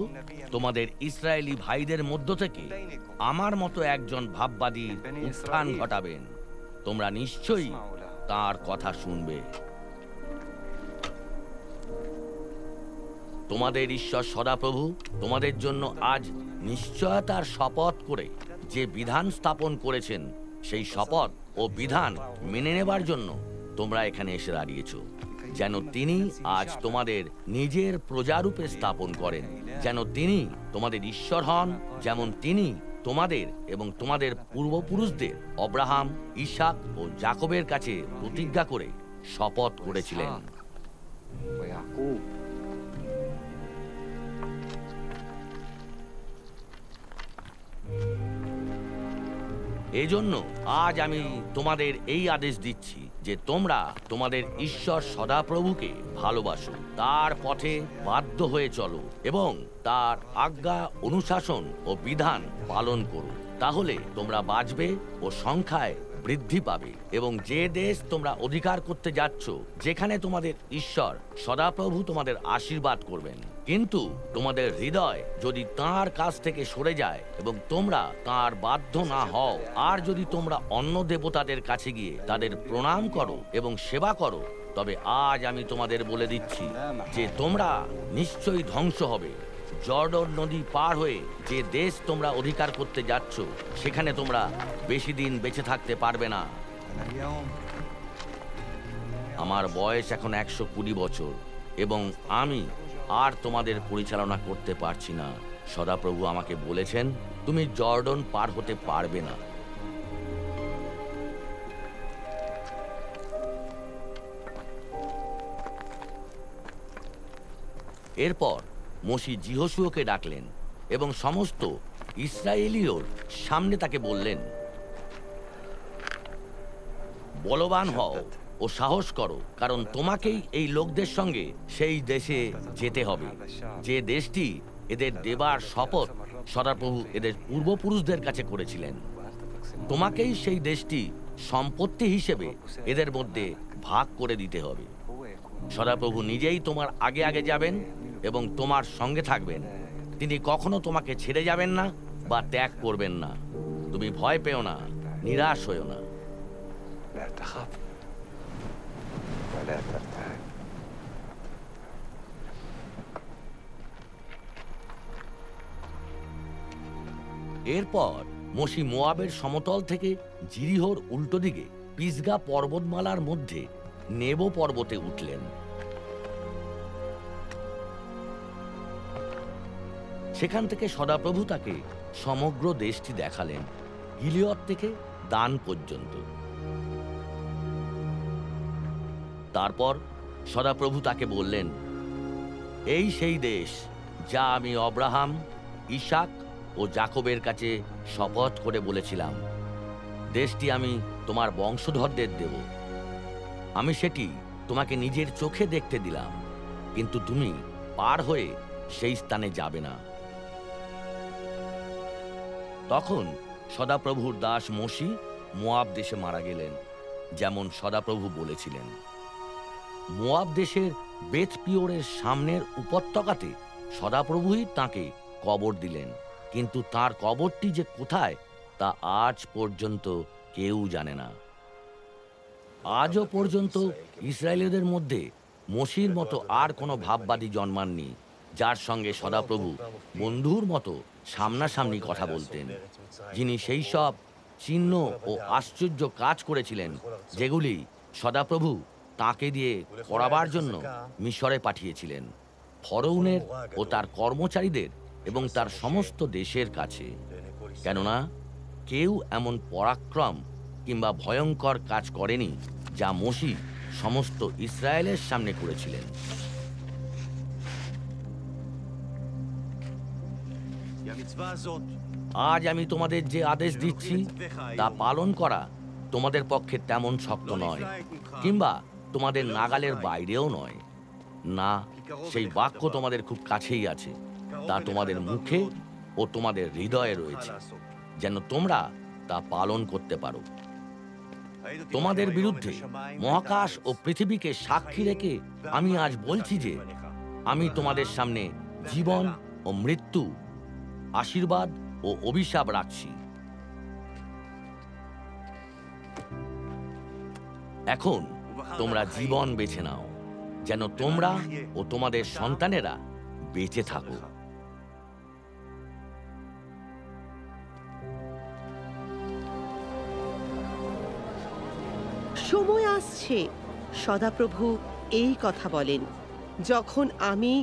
Speaker 2: তোমাদের ইসরায়েলি ভাইদের মধ্য থেকে আমার মতো একজন ভাববাদীর উত্থান ঘটাবেন। তোমরা নিশ্চয়ই তার কথা শুনবে। তোমাদের ঈশ্বর সদাপ্রভু তোমাদের জন্য আজ নিশ্চয়তার শপথ করে যে বিধান স্থাপন করেছেন, সেই শপথ ও বিধান মেনে নেবার জন্য তোমরা এখানে এসে দাঁড়িয়েছো, যেন তিনি আজ তোমাদের নিজের প্রজারূপে স্থাপন করেন, যেন তিনি তোমাদের ঈশ্বর হন, যেমন তিনি তোমাদের এবং তোমাদের পূর্বপুরুষদের অব্রাহাম, ইসাক ও জাকবের কাছে প্রতিজ্ঞা করে শপথ করেছিলেন। এজন্য আজ আমি তোমাদের এই আদেশ দিচ্ছি যে তোমরা তোমাদের ঈশ্বর সদাপ্রভুকে ভালোবাসো, তার পথে বাধ্য হয়ে চলো এবং তার আজ্ঞা, অনুশাসন ও বিধান পালন করো। তাহলে তোমরা বাঁচবে ও সংখ্যায় বৃদ্ধি পাবে এবং যে দেশ তোমরা অধিকার করতে যাচ্ছ, যেখানে তোমাদের ঈশ্বর সদাপ্রভু তোমাদের আশীর্বাদ করবেন। কিন্তু তোমাদের হৃদয় যদি তাঁর কাছ থেকে সরে যায় এবং তোমরা তাঁর বাধ্য না হও, আর যদি তোমরা অন্য দেবতাদের কাছে গিয়ে তাদের প্রণাম করো এবং সেবা করো, তবে আজ আমি তোমাদের বলে দিচ্ছি যে তোমরা নিশ্চয়ই ধ্বংস হবে। জর্ডন নদী পার হয়ে যে দেশ তোমরা অধিকার করতে যাচ্ছ, সেখানে তোমরা বেশি দিন বেঁচে থাকতে পারবে না। আমার বয়স এখন 120 বছর এবং আমি আর তোমাদের পরিচালনা করতে পারছি না। সদাপ্রভু আমাকে বলেছেন, তুমি জর্ডন পার হতে পারবে না। এরপর মোশি জিহোশুয়াকে ডাকলেন এবং সমস্ত ইসরায়েলীয়র সামনে তাকে বললেন, বলবান হও ও সাহস করো, কারণ তোমাকেই এই লোকদের সঙ্গে সেই দেশে যেতে হবে, যে দেশটি এদের দেবার শপথ সদাপ্রভু এদের পূর্বপুরুষদের কাছে করেছিলেন। তোমাকেই সেই দেশটি সম্পত্তি হিসেবে এদের মধ্যে ভাগ করে দিতে হবে। সদাপ্রভু নিজেই তোমার আগে আগে যাবেন এবং তোমার সঙ্গে থাকবেন। তিনি কখনো তোমাকে ছেড়ে যাবেন না বা ত্যাগ করবেন না। তুমি ভয় পেও না, নিরাশ হয়েও না। এরপর মোশি মোয়াবের সমতল থেকে জিরিহোর উল্টো দিকে পিসগা পর্বতমালার মধ্যে নেবো পর্বতে উঠলেন। সেখান থেকে সদাপ্রভু তাকে সমগ্র দেশটি দেখালেন, গিলিয়দ থেকে দান পর্যন্ত। তারপর সদাপ্রভু তাকে বললেন, এই সেই দেশ যা আমি অব্রাহাম, ইসাক ও জাকবের কাছে শপথ করে বলেছিলাম। দেশটি আমি তোমার বংশধরদের দেব। আমি সেটি তোমাকে নিজের চোখে দেখতে দিলাম, কিন্তু তুমি পার হয়ে সেই স্থানে যাবে না। তখন সদাপ্রভুর দাস মোশি মোয়াব দেশে মারা গেলেন, যেমন সদাপ্রভু বলেছিলেন। মোয়াব দেশের বেথ পিওরের সামনের উপত্যকাতে সদাপ্রভুই তাঁকে কবর দিলেন, কিন্তু তার কবরটি যে কোথায় তা আজ পর্যন্ত কেউ জানে না। আজও পর্যন্ত ইসরায়েলীদের মধ্যে মোশির মতো আর কোনো ভাববাদী জন্মাননি, যার সঙ্গে সদাপ্রভু বন্ধুর মতো সামনাসামনি কথা বলতেন, যিনি সেই সব চিহ্ন ও আশ্চর্য কাজ করেছিলেন যেগুলি সদাপ্রভু তাঁকে দিয়ে করাবার জন্য মিশরে পাঠিয়েছিলেন। ফরৌনের ও তার কর্মচারীদের এবং তার সমস্ত দেশের কাছে, কেননা কেউ এমন পরাক্রম কিংবা ভয়ঙ্কর কাজ করেনি যা মসিহ সমস্ত ইসরায়েলের সামনে করেছিলেন। আজ আমি তোমাদের যে আদেশ দিচ্ছি তা পালন করা তোমাদের পক্ষে তেমন শক্ত নয়, কিংবা তোমাদের নাগালের বাইরেও নয়। না, সেই বাক্য তোমাদের খুব কাছেই আছে, তা তোমাদের মুখে ও তোমাদের হৃদয়ে রয়েছে, যেন তোমরা তা পালন করতে পারো। তোমাদের বিরুদ্ধে মহাকাশ ও পৃথিবীকে সাক্ষী রেখে আমি আজ বলছি যে আমি তোমাদের সামনে জীবন ও মৃত্যু, আশীর্বাদ ও অভিশাপ রাখছি। এখন তোমরা জীবন বেছে নাও, যেন তোমরা ও তোমাদের সন্তানেরা বেঁচে থাকো।
Speaker 1: সময় আসছে, সদাপ্রভু এই কথা বলেন, যখন আমি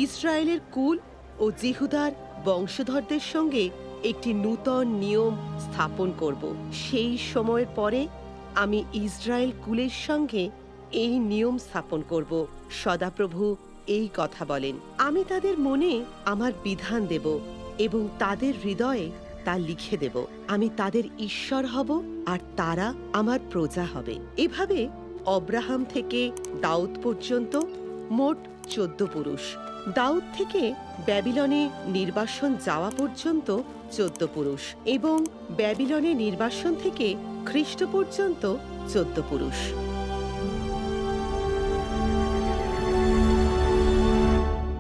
Speaker 1: ইসরায়েলের কুল ও জিহুদার বংশধরদের সঙ্গে একটি নূতন নিয়ম স্থাপন করব। সেই সময়ের পরে আমি ইসরায়েল কুলের সঙ্গে এই নিয়ম স্থাপন করব। সদাপ্রভু এই কথা বলেন, আমি তাদের মনে আমার বিধান দেব এবং তাদের হৃদয়ে তা লিখে দেব। আমি তাদের ঈশ্বর হব আর তারা আমার প্রজা হবে। এভাবে অব্রাহাম থেকে দাউদ পর্যন্ত মোট 14 পুরুষ, দাউদ থেকে ব্যাবিলনে নির্বাসন যাওয়া পর্যন্ত 14 পুরুষ এবং ব্যাবিলনে নির্বাসন থেকে খ্রিস্ট পর্যন্ত 14 পুরুষ।